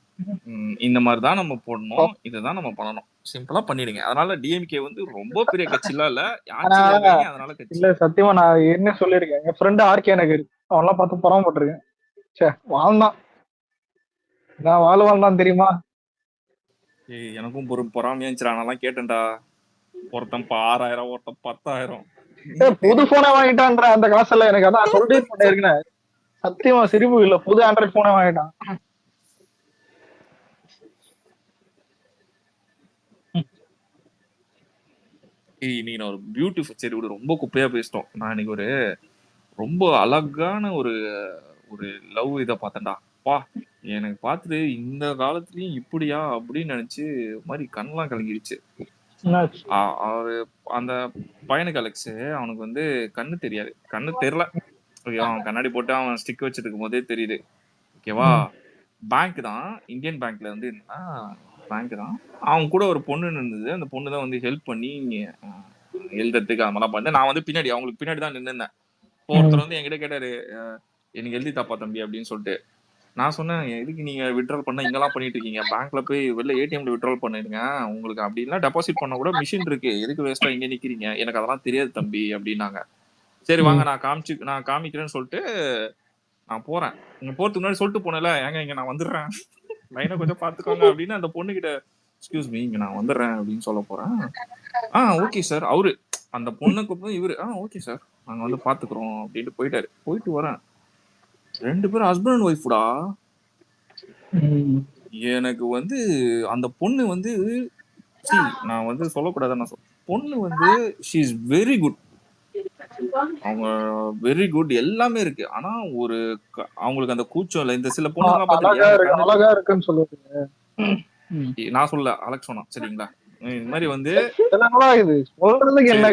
இந்த மாதிரிதான் நம்ம போடணும், இதுதான் நம்ம பண்ணணும், சிம்பிளா பண்ணிடுங்க. அதனால டிஎம்கே வந்து ரொம்ப பெரிய கட்சி இல்ல, அதனால கட்சி இல்ல. சத்தியமா நான் என்ன சொல்லிருக்கேன், என் ஃப்ரெண்டு ஆர்கே நகர், அவன்லாம் பார்த்து பொறாமப்பட்டிருக்கேன். சே வாழ்ந்தான், நான் வாழ்வான் தெரியுமா. எனக்கும் பொறாமையா இருந்துச்சு, ஆனாலாம் கேட்டேன்டா, ஒருத்தன் 6000, ஒருத்தன் 10,000. புது போனை வாங்கிட்டான்ற அந்த காசுல எனக்கு அதான் சொல்லிட்டு பண்ணிருக்கேன். சத்தியமா சிரிப்பு இல்ல, புது ஆண்ட்ராய்ட் போனே வாங்கிட்டான். நீ ஒரு பியூட்டிஃபுல், சரி விடு, ரொம்ப குப்பையா பேசிட்டோம். நான் இன்னைக்கு ஒரு ரொம்ப அழகான ஒரு லவ் இதை பார்த்தேன்டா. எனக்கு பார்த்துட்டு இந்த காலத்துலயும் இப்படியா அப்படின்னு நினைச்சு மாதிரி கண்ணெல்லாம் கலங்கிடுச்சு. என்னாச்சு? அவரு அந்த பையனுக்கு அலெக்ஸ் அவனுக்கு வந்து கண்ணு தெரியாது, கண்ணு தெரியல. ஓகேவா, அவன் கண்ணாடி போட்டு அவன் ஸ்டிக் வச்சுட்டு இருக்கும் போதே தெரியுது. ஓகேவா, பேங்க் தான், இந்தியன் பேங்க்ல வந்து என்னன்னா பேங்க் தான். அவன் கூட ஒரு பொண்ணு இருந்தது. அந்த பொண்ணு தான் வந்து ஹெல்ப் பண்ணி எழுதுறதுக்கு அதெல்லாம் பண்ணேன். நான் வந்து பின்னாடி அவங்களுக்கு பின்னாடி தான் நின்றுந்தேன். ஒருத்தர் வந்து என்கிட்ட கேட்டாரு, எனக்கு எழுதி தாப்பா தம்பி அப்படின்னு சொல்லிட்டு. நான் சொன்னேன், எதுக்கு நீங்க விட்ரால் பண்ணா இங்கெல்லாம் பண்ணிட்டு இருக்கீங்க, பேங்க்ல போய் வெளில ஏடிஎம்ல விட்ரால் பண்ணிடுங்க, உங்களுக்கு அப்படின்னா டெபாசிட் பண்ண கூட மிஷின் இருக்கு, எதுக்கு வேஸ்டா இங்க நிக்கிறீங்க, எனக்கு அதெல்லாம் தெரியாது தம்பி அப்படின்னாங்க. சரி வாங்க நான் காமிக்கிறேன்னு சொல்லிட்டு நான் போறேன். இங்க போறதுக்கு முன்னாடி சொல்லிட்டு போனேன்ல, ஏங்க இங்க நான் வந்துடுறேன், லைனை கொஞ்சம் பாத்துக்கோங்க அப்படின்னு அந்த பொண்ணு கிட்ட எக்ஸ்கியூஸ் மீ இங்க நான் வந்துடுறேன் அப்படின்னு சொல்ல போறேன். ஓகே சார், அவரு அந்த பொண்ணுக்கு போய் இவரு ஓகே சார் நாங்க வந்து பாத்துக்கிறோம் அப்படின்ட்டு போயிட்டாரு. போயிட்டு வரேன், 2 பேரும் ஹஸ்பண்ட் அண்ட் ஒய்ஃப்டா. எனக்கு வந்து அந்த பொண்ணு வந்து நான் வந்து சொல்லக்கூடாது, நான் பொண்ணு வந்து ஷீ இஸ் வெரி குட், அவங்க வெரி குட், எல்லாமே இருக்கு. ஆனா ஒரு அவங்களுக்கு அந்த கூச்சம் இல்ல. இந்த சில பொண்ணுங்க பாத்தீங்கன்னா அழகா இருக்குன்னு சொல்லுவீங்க, நான் சொல்ல அலெக்ஸ் சொன்னா சரிங்களா, இந்த மாதிரி வந்து இது சொல்றதுக்கு என்ன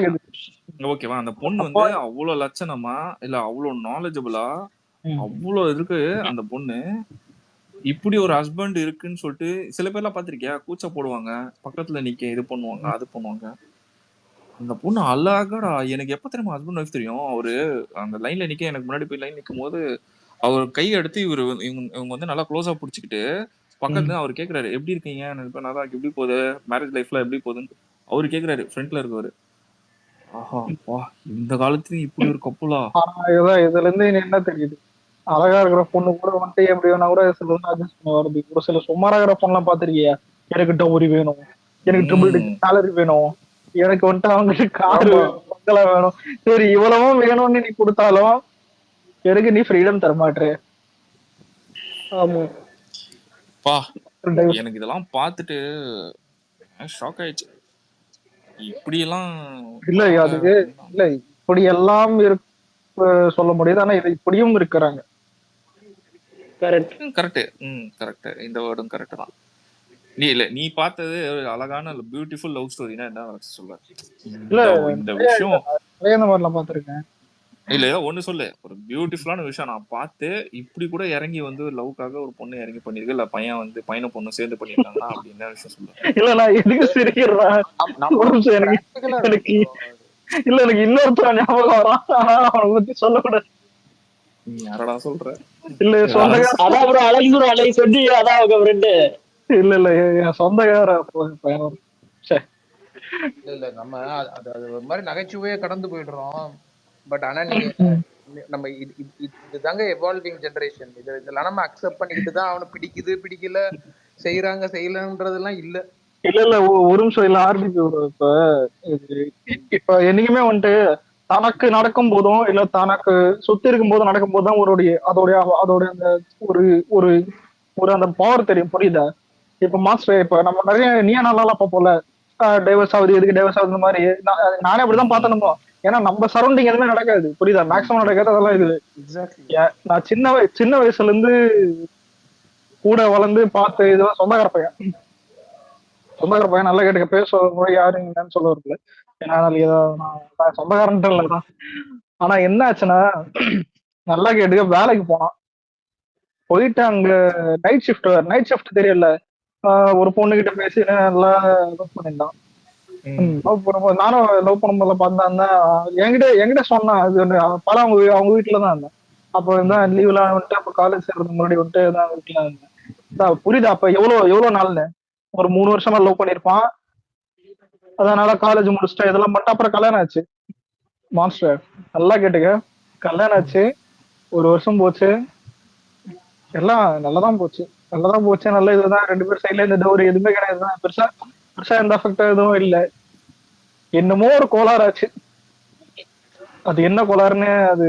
ஓகேவா, அந்த பொண்ணு வந்து அவ்வளவு லட்சணமா இல்ல அவ்வளவு நாலேஜபிளா அவ்வளவு இருக்கு அந்த பொண்ணு. இப்படி ஒரு ஹஸ்பண்ட் இருக்குன்னு சொல்லிட்டு சில பேர்லாம் பாத்திருக்கியா, கூச்ச போடுவாங்க, பக்கத்துல நிக்க இது பண்ணுவாங்க அது பண்ணுவாங்க. அந்த பொண்ணு அழகாடா. எனக்கு எப்ப தெரியுமா ஹஸ்பண்ட் ஒய்ஃப் தெரியும், அவரு அந்த லைன்ல நிக்க, எனக்கு முன்னாடி போய் லைன் நிக்கும் போது அவர் கை எடுத்து இவங்க வந்து நல்லா க்ளோஸா புடிச்சுக்கிட்டு பக்கத்துல அவர் கேக்குறாரு, எப்படி இருக்கீங்க, நல்லா எப்படி போகுது மேரேஜ் லைஃப்ல எப்படி போகுதுன்னு அவரு கேக்குறாரு, ஃப்ரண்ட்ல இருக்கவரு. ஆஹா வா, இந்த காலத்துலயும் இப்படி ஒரு கப்புலா. இதுல இருந்து என்ன தெரியுது, அழகா இருக்கிற பொண்ணு கூட வந்துட்டு எப்படி வேணா கூட சில அட்ஜஸ்ட் பண்ண வருது. ஒரு சில சுமாரா இருக்கிற பொண்ணெல்லாம் பாத்திருக்கியா, எனக்கு டவுரி வேணும், எனக்கு ட்ரிபிள் டிஜிட் சேலரி வேணும், எனக்கு வந்துட்டு அவங்களுக்கு காரு பங்களா வேணும். சரி இவ்வளவும் வேணும்னு நீ கொடுத்தாலும் எனக்கு நீ ஃப்ரீடம் தரமாட்டே. ஆமா எனக்கு இதெல்லாம் பார்த்துட்டு ஷாக் ஆயிடுச்சு. இப்படி எல்லாம் இல்ல அது இல்ல, இப்படி எல்லாம் சொல்ல முடியாது, ஆனா இது இப்படியும் இருக்கிறாங்க. கரெக்ட். கரெக்ட், இந்த வேர்டும் கரெக்ட் தான். நீ பார்த்தது அழகான பியூட்டிஃபுல் லவ் ஸ்டோரினா என்ன சொல்ல? இல்ல இந்த விஷயம் இந்த மாதிரிலாம் பார்த்திருக்கேன். இல்ல ஏதோ ஒண்ணு சொல்லு, ஒரு பியூட்டிஃபுல்லான விஷயம் நான் பார்த்து இப்படி கூட இறங்கி வந்து லவ்க்காக ஒரு பொண்ணு இறங்கி பண்ணிருக்கு, இல்ல பையன் வந்து பையனும் பொண்ணு சேர்ந்து பண்ணிருக்காங்கன்னா அப்படி என்ன விஷயம் சொல்லு. இல்ல நான் எதுக்கு சிரிக்கிறேன், எனக்கு இல்ல எனக்கு இன்னொருத்தர் ஞாபகம் வரான், ஆனா அவனை பத்தி சொல்லக்கூடாது. நீ யாரடா சொல்ற? இல்ல இல்ல இல்ல என் சொந்தக்கார பையன். இல்ல நம்ம அது ஒரு மாதிரி நகைச்சுவையே கடந்து போயிடுறோம். பட் ஆனா நீங்க நம்ம இதுதாங்க எவால்விங் ஜெனரேஷன். இதெல்லாம் நம்ம அக்செப்ட் பண்ணிக்கிட்டு தான் அவனை பிடிக்குது பிடிக்கல செய்யறாங்க செய்யலன்றதெல்லாம் இல்ல. இல்ல ஒரு நிமிஷம் இல்ல ஆர்பிபி. இப்ப என்னைக்குமே வந்துட்டு தனக்கு நடக்கும் போதும் இல்ல தனக்கு சுத்தி இருக்கும் போதும் நடக்கும் போதுதான் அதோடைய அந்த ஒரு ஒரு ஒரு அந்த பவர் தெரியும், புரியுதா? இப்ப மாஸ்டர் இப்ப நம்ம நிறைய நீயா நல்லா பார்ப்போம்ல, டைவர்ஸ் ஆகுது எதுக்கு டைவர்ஸ் ஆகுது மாதிரி நானே அப்படிதான் பார்த்தனுமோ. ஏன்னா நம்ம சரௌண்டிங் எதுவுமே நடக்காது, புரியுதா? மேக்ஸிமம் நடக்காது அதெல்லாம் இருக்குது. நான் சின்ன வயசுல இருந்து கூட வளர்ந்து பார்த்து இதெல்லாம் சொந்தக்கார பையன் நல்லா கேட்டுக்க, பேச மொழி யாரு என்னன்னு சொல்ல வரல, ஏன்னா நான் சொந்தக்காரன்ட்டு இல்லதான். ஆனா என்ன ஆச்சுன்னா, நல்லா கேட்டுக்க, வேலைக்கு போனான், போயிட்டு அங்க நைட் ஷிஃப்ட் தெரியல, ஒரு பொண்ணு கிட்ட பேசி நல்லா லவ் பண்ணிருந்தான். லவ் பண்ணும்போது நானும் லவ் பண்ணும்போது பார்த்தா என்கிட்ட சொன்னான். அது பல அவங்க வீட்டுலதான் இருந்தேன் அப்போ இருந்தான், லீவ்ல வந்துட்டு அப்ப காலேஜ் சேர்றதுக்கு முன்னாடி வந்துட்டு தான் வீட்டுல இருந்தேன். புரியுதா? அப்ப எவ்வளவு நாள்னு ஒரு 3 வருஷமா லவ் பண்ணிருப்பான். அதனால காலேஜ் முடிச்சுட்டு இதெல்லாம் மட்டும் அப்புறம் கல்யாணம் ஆச்சு. மாஸ்டர் நல்லா கேட்டுக்க, கல்யாணம் ஆச்சு, 1 வருஷம் போச்சு, எல்லாம் நல்லதான் போச்சு. நல்ல இதுதான். 2 பேரும் சைட்ல இந்த டவுரி எதுவுமே கிடையாதுதான். பெருசா எந்த அஃபெக்ட் எதுவும் இல்லை. என்னமோ ஒரு கோளாறு ஆச்சு. அது என்ன கோளாறுன்னு அது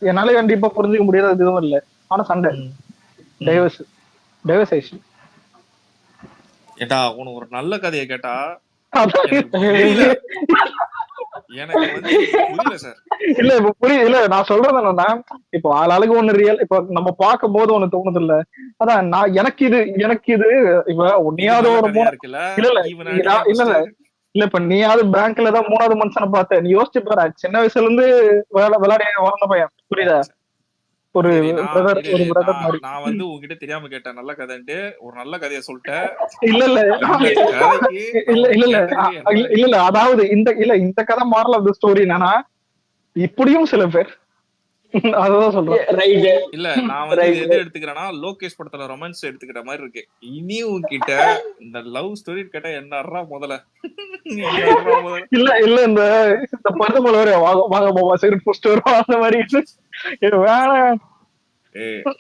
என்னால கண்டிப்பா புரிஞ்சுக்க முடியாது, அது எதுவும் இல்லை. ஆனா சண்டை, டைவர்ஸ் ஆயிடுச்சு. கேட்டா உனக்கு ஒரு நல்ல கதையை கேட்டா எனக்கு வந்து புரியல சார். இல்ல இப்ப புரியுது. இல்ல நான் சொல்றது என்னன்னா, இப்போ ஆளாளுக்கு ஒண்ணு ரியல். இப்ப நம்ம பார்க்கும் போது ஒண்ணு தோணுது இல்ல. அதான் எனக்கு இது இப்ப இது உன்னையாவது நல்ல ஒரு கதையா இருக்குல்ல, இல்ல இல்ல இவன் அடிங்க இல்ல ஃபர்ஸ்ட். இல்ல இல்ல இப்ப நீயாவது பேங்க்ல தான் 3வது மனுஷனை பார்த்த. நீ யோசிச்சு பாரு, சின்ன வயசுல இருந்து விளையாடி வளர்ந்த பையன். புரியுதா? ஒரு சரி ஒரு பிரதர் மாதிரி. நான் வந்து உங்ககிட்ட தெரியாம கேட்டேன் நல்ல கதைன்ட்டு. ஒரு நல்ல கதையை சொல்லிட்டேன். இல்ல இல்ல இந்த கதைக்கு நான் இல்ல உன்னை இல்ல இல்ல கேட்டதுக்கு என்ன இல்ல இல்ல அதாவது இந்த கதை மாரல் ஆஃப் தி ஸ்டோரி என்னன்னா, இப்படியும் சில பேர் அததான் சொல்றேன். ரைட் இல்ல நான் வந்து இது ரைட். எது எடுத்துக்கிறேன்னா, லோகேஷ் படத்துல ரொமான்ஸ் எடுத்துக்கிற மாதிரி இருக்கு. இனி உன்கிட்ட இந்த லவ் ஸ்டோரி கேட்டா என்னறா முதல்ல. என்னறா முதல்ல. இல்ல இல்ல இந்த இந்த பருத்தமலை வரை வாங்க வாங்க பாபா சிகரெட் போஸ்ட் வரும் அந்த மாதிரி இது வேணாம்.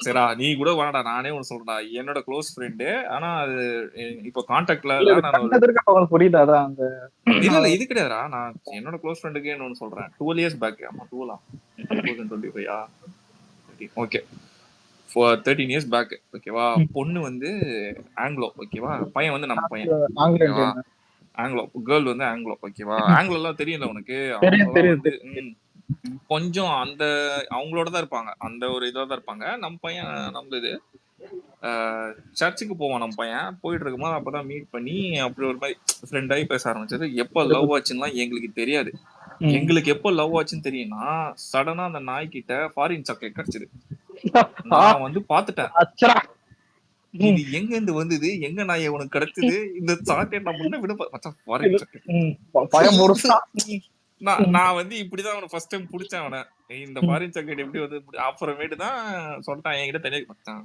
சரிடா நீ கூட வேணாடா, நானே ஒண்ணு சொல்றேன்டா. என்னோட க்ளோஸ் ஃப்ரெண்டு, ஆனா அது இப்போ கான்டாக்ட்ல இல்ல இல்ல. இது நான் ஒரு கண்டதற்கு அவங்களுக்கு புரியுதா அதான் அந்த இல்ல இது கிடையாதுடா. நான் என்னோட க்ளோஸ் ஃப்ரெண்டுக்கு இன்னொன்னு சொல்றேன். 12 இயர்ஸ் பேக். ஆமா 12 2025 ஓகே 13 இயர்ஸ் பேக். ஓகேவா? பொண்ணு வந்து ஆங்கிலோ. ஓகேவா? பையன் வந்து நம்ம பையன். ஓகேவா? ஆங்கிலேயன். ஆங்கிலோ கேர்ள் வந்து ஆங்கிலோ. ஓகேவா? ஆங்கிலோ எல்லாம் தெரியல உனக்கு. தெரியும் அவங்கலாம் தெரியும் வந்து தெரியும். கொஞ்சம் அந்த அவங்களோட தான் இருப்பாங்க. அந்த ஒரு இதா தான் இருப்பாங்க. நம்ம பையன் நம்ம இது சர்ச்சுக்கு போவான். நம்ம பையன் போயிட்டு இருக்கும்போது அப்பதான் மீட் பண்ணி அப்படி ஒரு மாதிரி ஃப்ரெண்ட் ஆகி பேச ஆரம்பிச்சது. எப்போ லவ் ஆச்சுன்னா எங்களுக்கு தெரியாது. எங்களுக்கு எப்போ லவ் ஆச்சுன்னு தெரியும்னா, சடனா அந்த நாய்கிட்ட ஃபாரின் சாக்லேட் கிடைச்சது. நான் வந்து பாத்துட்டேன். அச்சரா. இது எங்க இருந்து வந்தது, எங்க நாயை உனக்கு கிடைச்சது, இந்த சாக்லேட் நான் முன்ன விட மச்சான் ஃபாரின் சாக்லேட். பயம் முடிச்சா. நான் வந்து இப்படிதான் அவனை ஃபர்ஸ்ட் டைம் பிடிச்சேன் அவனை. இந்த ஃபாரின் சாக்லேட் எப்படி வந்து அப்புறமேட்டு தான் சொல்லிட்டான் என்கிட்ட தனியாக மச்சான்.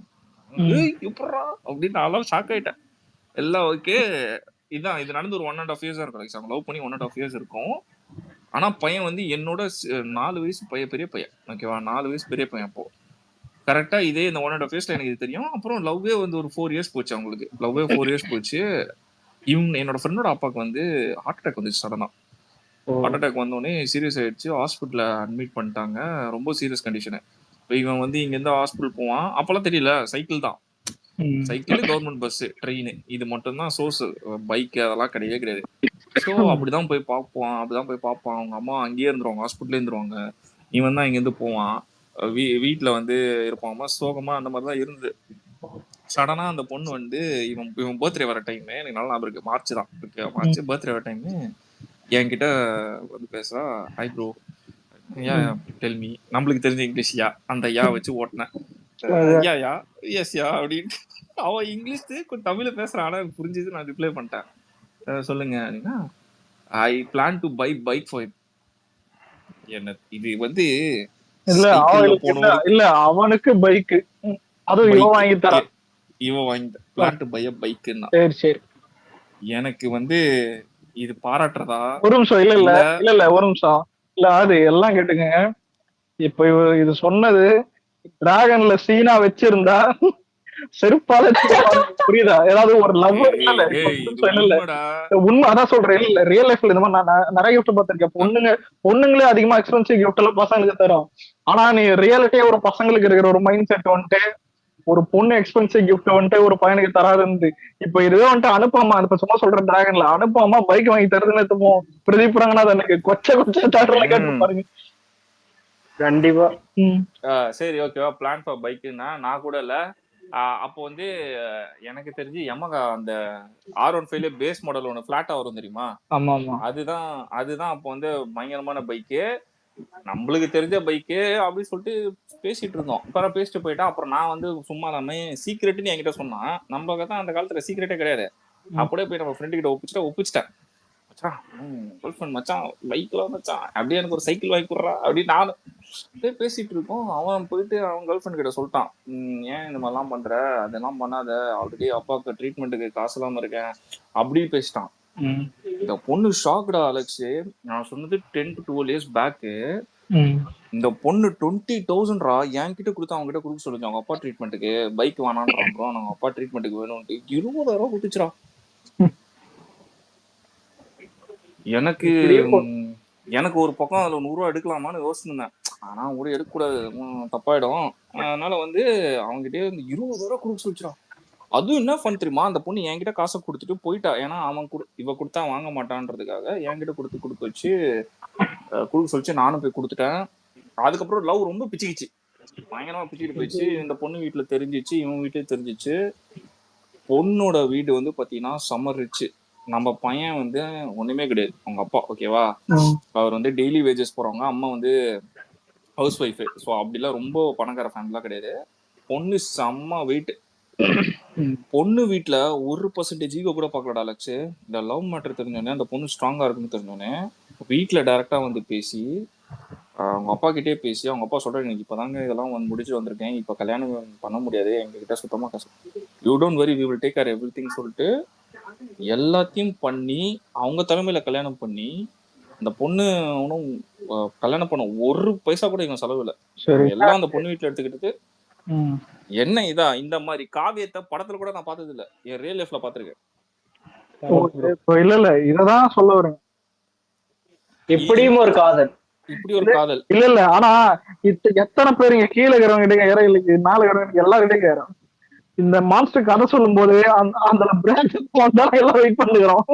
எப்படா அப்படின்னு நான் ஷாக் ஆயிட்டேன். எல்லாம் ஓகே. இதான் இது நடந்து ஒரு 1.5 இயர்ஸா இருக்கும். லவ் பண்ணி 1.5 இயர்ஸ் இருக்கும். ஆனா பையன் வந்து என்னோட 4 வயசு பெரிய பையன். ஓகேவா? 4 வயசு பெரிய பையன். அப்போ கரெக்டா இதே இந்த 1.5 இயர்ஸ்ல எனக்கு இது தெரியும். அப்புறம் லவ்வே வந்து ஒரு 4 இயர்ஸ் போச்சு அவங்களுக்கு. லவ்வே 4 இயர்ஸ் போச்சு. என்னோட ஃப்ரெண்டோட அப்பாவுக்கு வந்து ஹார்ட் அட்டாக் வந்துச்சு சடனா. ஹார்ட் அட்டாக் வந்தோடனே சீரியஸ் ஆயிடுச்சு. ஹாஸ்பிட்டல்ல அட்மிட் பண்ணிட்டாங்க. ரொம்ப சீரியஸ் கண்டிஷனு. இப்போ இவன் வந்து இங்க இருந்து ஹாஸ்பிட்டல் போவான். அப்பெல்லாம் தெரியல, சைக்கிள் தான். சைக்கிள், கவர்மெண்ட் பஸ், ட்ரெயின், இது மட்டும் தான் சோர்ஸ். பைக் அதெல்லாம் கிடையவே கிடையாது. ஸோ அப்படிதான் போய் பார்ப்பான். அவங்க அம்மா அங்கேயே இருந்துருவாங்க, ஹாஸ்பிட்டலே இருந்துருவாங்க. இவன் தான் இங்கேருந்து போவான். வீட்டுல வந்து இருப்பான், சோகமா அந்த மாதிரிதான் இருந்தது. சடனா அந்த பொண்ணு வந்து இவன் பர்த்டே வர டைம் எனக்கு நல்லா ஞாபகம் இருக்கு. மார்ச் தான். மார்ச் பர்த்டே வர டைம் என்கிட்ட வந்து பேசுறா. ஹை ப்ரோ, யா டெல் மீ. நம்மளுக்கு தெரிஞ்ச இங்கிலீஷ் யா, அந்த யா வச்சு ஓட்டினேன். யா எஸ் யா அப்படின்னு. அவன் இங்கிலீஷ் கொஞ்சம் தமிழ்ல பேசுறான். ஆனா எனக்கு புரிஞ்சது. நான் ரிப்ளை பண்ணிட்டேன். சொல்லுங்க அப்படின்னா, I plan to buy bike for என்ன. இது வந்து இல்ல இல்ல அவனுக்கு பைக், அதுவும் இவன் வாங்கி தரான். இவன் வாங்கி பிளான் டு பை பைக்குன்னா. சரி சரி. எனக்கு வந்து இது பாராட்டுறதா? ஒரு நிமிஷம். இல்ல ஒரு நிமிஷம். இல்ல அது எல்லாம் கேட்டுங்க. இப்ப இது சொன்னது டிராகன்ல சீனா வச்சிருந்தா செருப்பால புரியுதா? ஏதாவது ஒரு லவ் உண்மை அதான் சொல்றேன். இல்ல ரியல் லைஃப்ல இந்த மாதிரி நான் நிறைய கிஃப்ட் பார்த்திருக்கேன். பொண்ணுங்களே அதிகமா எக்ஸ்பென்சிவ் கிஃப்ட் எல்லாம் பசங்களுக்கு தரும். ஆனா நீ ரியாலிட்டியா ஒரு பசங்களுக்கு இருக்கிற ஒரு மைண்ட் செட் வந்துட்டு, ஒரு பொண்ணு எக்ஸ்பென்சிவ் கிஃப்ட் வந்துட்டு ஒரு பையனுக்கு தராதுன்னு. இப்ப இதுவே வந்துட்டு அனுப்பாமா, இப்ப சும்மா சொல்றேன் டிராகன்ல அனுப்பாமா பைக் வாங்கி தருதுன்னு எடுத்துப்போம். பிரதீப் ரங்கநாத் எனக்கு கொச்ச தாட்டுல கேட்டு பாருங்க. கண்டிப்பா. சரி ஓகேவா? பிளான் ஃபார் பைக்குன்னா நான் கூட இல்ல. அப்போ வந்து எனக்கு தெரிஞ்சு யமகா அந்த R15 பேஸ் மாடல் ஒன்று ஃபிளாட்டா வரும் தெரியுமா? அதுதான் அப்போ வந்து பயங்கரமான பைக்கு. நம்மளுக்கு தெரிஞ்ச பைக்கு அப்படின்னு சொல்லிட்டு பேசிட்டு இருந்தோம். அப்புறம் பேசிட்டு போயிட்டா. அப்புறம் நான் வந்து சும்மா நம்ம சீக்ரெட்னு என்கிட்ட சொன்னான். நம்ம தான் அந்த காலத்துல சீக்ரெட்டே கிடையாது. அப்படியே போய் நம்ம ஃப்ரெண்டு கிட்ட ஒப்பிச்சிட்டேன். மச்சான் கேர்ள் ஃப்ரெண்ட் மச்சான் பைக்ல மச்சான் அப்படியே எனக்கு ஒரு சைக்கிள் வாங்கி கொடுறா அப்படின்னு நானும் அப்படியே பேசிட்டு இருக்கோம். அவன் போயிட்டு அவன் கேர்ள் ஃப்ரெண்ட் கிட்ட சொல்லிட்டான், ஏன் இந்த மாதிரிலாம் பண்ற, அதெல்லாம் பண்ணாத, ஆல்ரெடி அப்பாவுக்கு ட்ரீட்மெண்ட்டுக்கு காசு இல்லாம இருக்கேன் அப்படின்னு பேசிட்டான். இந்த பொண்ணு ஷாக்டா அலெக்ஸ். நான் சொன்னது 10 to 12 years பேக்கு. இந்த பொண்ணு 20,000 என்கிட்ட கொடுத்து அவங்க கிட்ட கொடுக்க சொல்லுங்க. அவங்க அப்பா ட்ரீட்மெண்ட்டுக்கு பைக் வேணான்றான் ப்ரோ, அவங்க அப்பா ட்ரீட்மெண்ட்டுக்கு வேணும்ட்டு 20,000 கொடுத்துச்சுரா. எனக்கு ஒரு பக்கம் அதுல 100 ரூபா எடுக்கலாமான்னு யோசிச்சிருந்தேன். ஆனா கூட எடுக்கக்கூடாது, தப்பாயிடும். அதனால வந்து அவங்ககிட்டயே வந்து 20,000 கொடுக்க சொல்லிச்சுரா. அதுவும் என்ன ஃபன் தெரியுமா, அந்த பொண்ணு என்கிட்ட காசை கொடுத்துட்டு போயிட்டா. ஏன்னா இவ கொடுத்தா வாங்க மாட்டான்றதுக்காக என்கிட்ட கொடுத்து வச்சு கொடுக்க சொல்லிச்சு. நானும் போய் கொடுத்துட்டேன். அதுக்கப்புறம் லவ் ரொம்ப பிச்சுக்கிச்சு, பயங்கரமா பிச்சுக்கிட்டு போயிடுச்சு. இந்த பொண்ணு வீட்டுல தெரிஞ்சிச்சு, இவன் வீட்டுல தெரிஞ்சிச்சு. பொண்ணோட வீடு வந்து பாத்தீங்கன்னா சம்மர் ரிச்சு. நம்ம பையன் வந்து ஒண்ணுமே கிடையாது, அவங்க அப்பா ஓகேவா, அவர் வந்து டெய்லி வேஜஸ் போறவங்க, அம்மா வந்து ஹவுஸ் ஒய்ஃபு. ஸோ அப்படிலாம் ரொம்ப பணக்கார ஃபேமிலிலாம் கிடையாது. பொண்ணு செம்ம வெயிட். பொண்ணு வீட்டுல 1% ஈகோ கூட பார்க்கலடா அலெக்ஸ். இந்த லவ் மேட்டர் தெரிஞ்சோடனே, அந்த பொண்ணு ஸ்ட்ராங்கா இருக்குன்னு தெரிஞ்சோடனே வீட்டுல டைரக்டா வந்து பேசி, அவங்க அப்பா கிட்டே பேசி, அவங்க அப்பா சொல்றாரு, எனக்கு இப்பதாங்க இதெல்லாம் வந்து முடிச்சு வந்திருக்கேன், இப்ப கல்யாணம் பண்ண முடியாது, எங்ககிட்ட சுத்தமா கஷ்டம், you don't worry, we will take care everything சொல்லிட்டு எல்லாத்தையும் பண்ணி அவங்க தலைமையில கல்யாணம் பண்ணி, அந்த பொண்ணு ஒன்றும் கல்யாணம் பண்ண ஒரு பைசா கூட இவன் செலவு இல்லை, எல்லாம் அந்த பொண்ணு வீட்டுல எடுத்துக்கிட்டு. என்ன இதா இந்த மாதிரி காவியத்தை படத்துல கூட நான் பார்த்தது இல்ல, என் ரியல் லைஃப்ல பாத்திருக்கேன். இல்ல இததான் சொல்ல வரேன், இப்படியும் ஒரு காதல், இப்படி ஒரு காதல் இல்ல. ஆனா எத்தனை பேர் இங்க கீழே இருக்கிறவங்க கிட்ட இறையிலுக்கு மேல இருக்கிறவங்க எல்லாருக்கிட்டையும் கேட்கறோம். இந்த மாஸ்டர் கதை சொல்லும் போது அந்த பிரேக்கப் வந்தா எல்லாம் வெயிட் பண்ணுகிறோம்.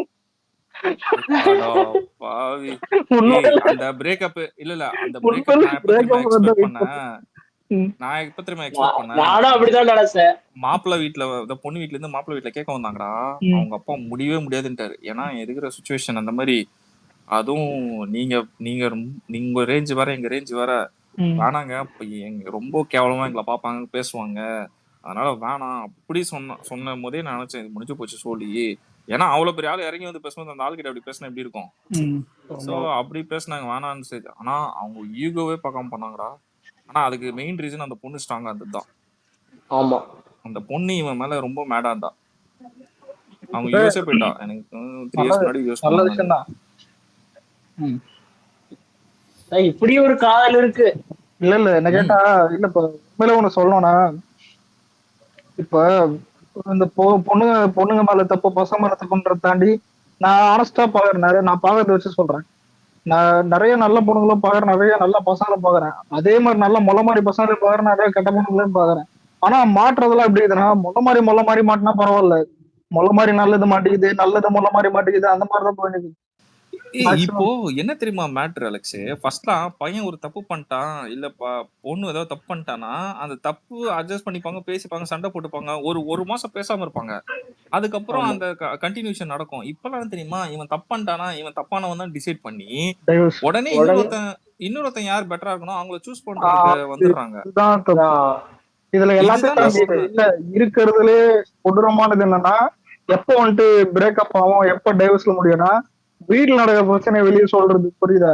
அந்த பிரேக்கப் இல்ல அந்த பிரேக்கப் நான் எப்ப தெரியுமா எக்ஸ்பெக்ட் பண்ணேன், நானும் அப்படிதான் நினைச்சேன். மாப்பிள்ளை வீட்டுல, பொண்ணு வீட்டுல இருந்து மாப்பிள்ளை வீட்டுல கேட்க வந்தாங்கடா, அவங்க அப்பா முடியவே முடியாதுன்ட்டாரு. ஏன்னா இருக்கிற சுச்சுவேஷன் அந்த மாதிரி, அதுவும் நீங்க ரேஞ்ச் வேற எங்க ரேஞ்ச் வேற, வேணாங்க எங்க ரொம்ப கேவலமா எங்களை பாப்பாங்க பேசுவாங்க, அதனால வேணாம் அப்படி சொன்ன போதே நான் நினைச்சேன் இது முடிஞ்சு போச்சு சொல்லி. ஏன்னா அவ்வளவு பெரிய ஆள் இறங்கி வந்து பேசும்போது அந்த ஆளுகிட்ட அப்படி பேசினா எப்படி இருக்கும். சோ அப்படி பேசினாங்க வேணான்னு சரி. ஆனா அவங்க ஈகோவே பார்க்காம பண்ணாங்கடா. ஆனா அதுக்கு மெயின் ரீசன் அந்த பொண்ணு ஸ்ட்ராங்கா இருந்ததுதான். ஆமா, அந்த பொண்ணு இவன் மேல ரொம்ப மேடா இருந்தா. அவங்க யூஎஸ்ஏ போயிட்டா, எனக்கு 3 இயர்ஸ் முன்னாடி யூஎஸ் போனாங்க. இப்படி ஒரு காதல் இருக்கு. இல்ல என்ன கேட்டா, இல்ல இப்ப உண்மையில ஒண்ணு சொல்லணும்னா, இப்ப இந்த பொண்ணுங்க மேல தப்பு, பசங்க மேல தப்புன்றத தாண்டி நான் ஆனஸ்டா பாக்குறேன், நான் பாக்குறத வச்சு சொல்றேன். நான் நிறைய நல்ல பொண்ணுங்களும் பாக்குறேன், நிறைய நல்ல பசங்களும் பாக்குறேன், அதே மாதிரி நல்ல மொளை மாதிரி பசங்களையும் பாக்குறேன், நிறைய கெட்ட பொண்ணுங்களையும் பாக்குறேன். ஆனா மாற்றுறதெல்லாம் எப்படி இருக்குதுன்னா, மொளை மாதிரி மாட்டினா பரவாயில்ல, மொளை மாதிரி நல்லது மாட்டிக்குது, நல்லது மொளை மாதிரி மாட்டிக்குது, அந்த மாதிரிதான் போயிடுது. இப்போ என்ன தெரியுமா மேட்ரு அலெக்ஸ், ஃபர்ஸ்ட்லாம் பையன் ஒரு தப்பு பண்ணிட்டான், இல்லப்பா பொண்ணு ஏதாவது தப்பு பண்ணிட்டானா அந்த தப்பு அட்ஜஸ்ட் பண்ணிப்பாங்க, பேசிப்பாங்க, சண்டை போட்டுப்பாங்க, ஒரு மாசம் பேசாம இருப்பாங்க, அதுக்கப்புறம் அந்த கண்டினியூஷன் நடக்கும். இப்பெல்லாம் தெரியுமா, இவன் தப்பு பண்ணிட்டானா, இவன் தப்பானவன் தான் டிசைட் பண்ணி உடனே இன்னொருத்தன் யார் பெட்டரா இருக்கணும் அவங்கள சூஸ் பண்றதுக்கு வந்துடுறாங்க. இதுல எல்லாத்தையும் இல்ல இருக்கிறதுலே கொடூரமானது என்னன்னா, எப்ப வந்துட்டு பிரேக்கப் ஆகும், எப்ப டைவர்ஸ்ல முடியும்னா, வீட்டுல நடக்கிற பிரச்சனையை வெளியே சொல்றது, புரியுதா?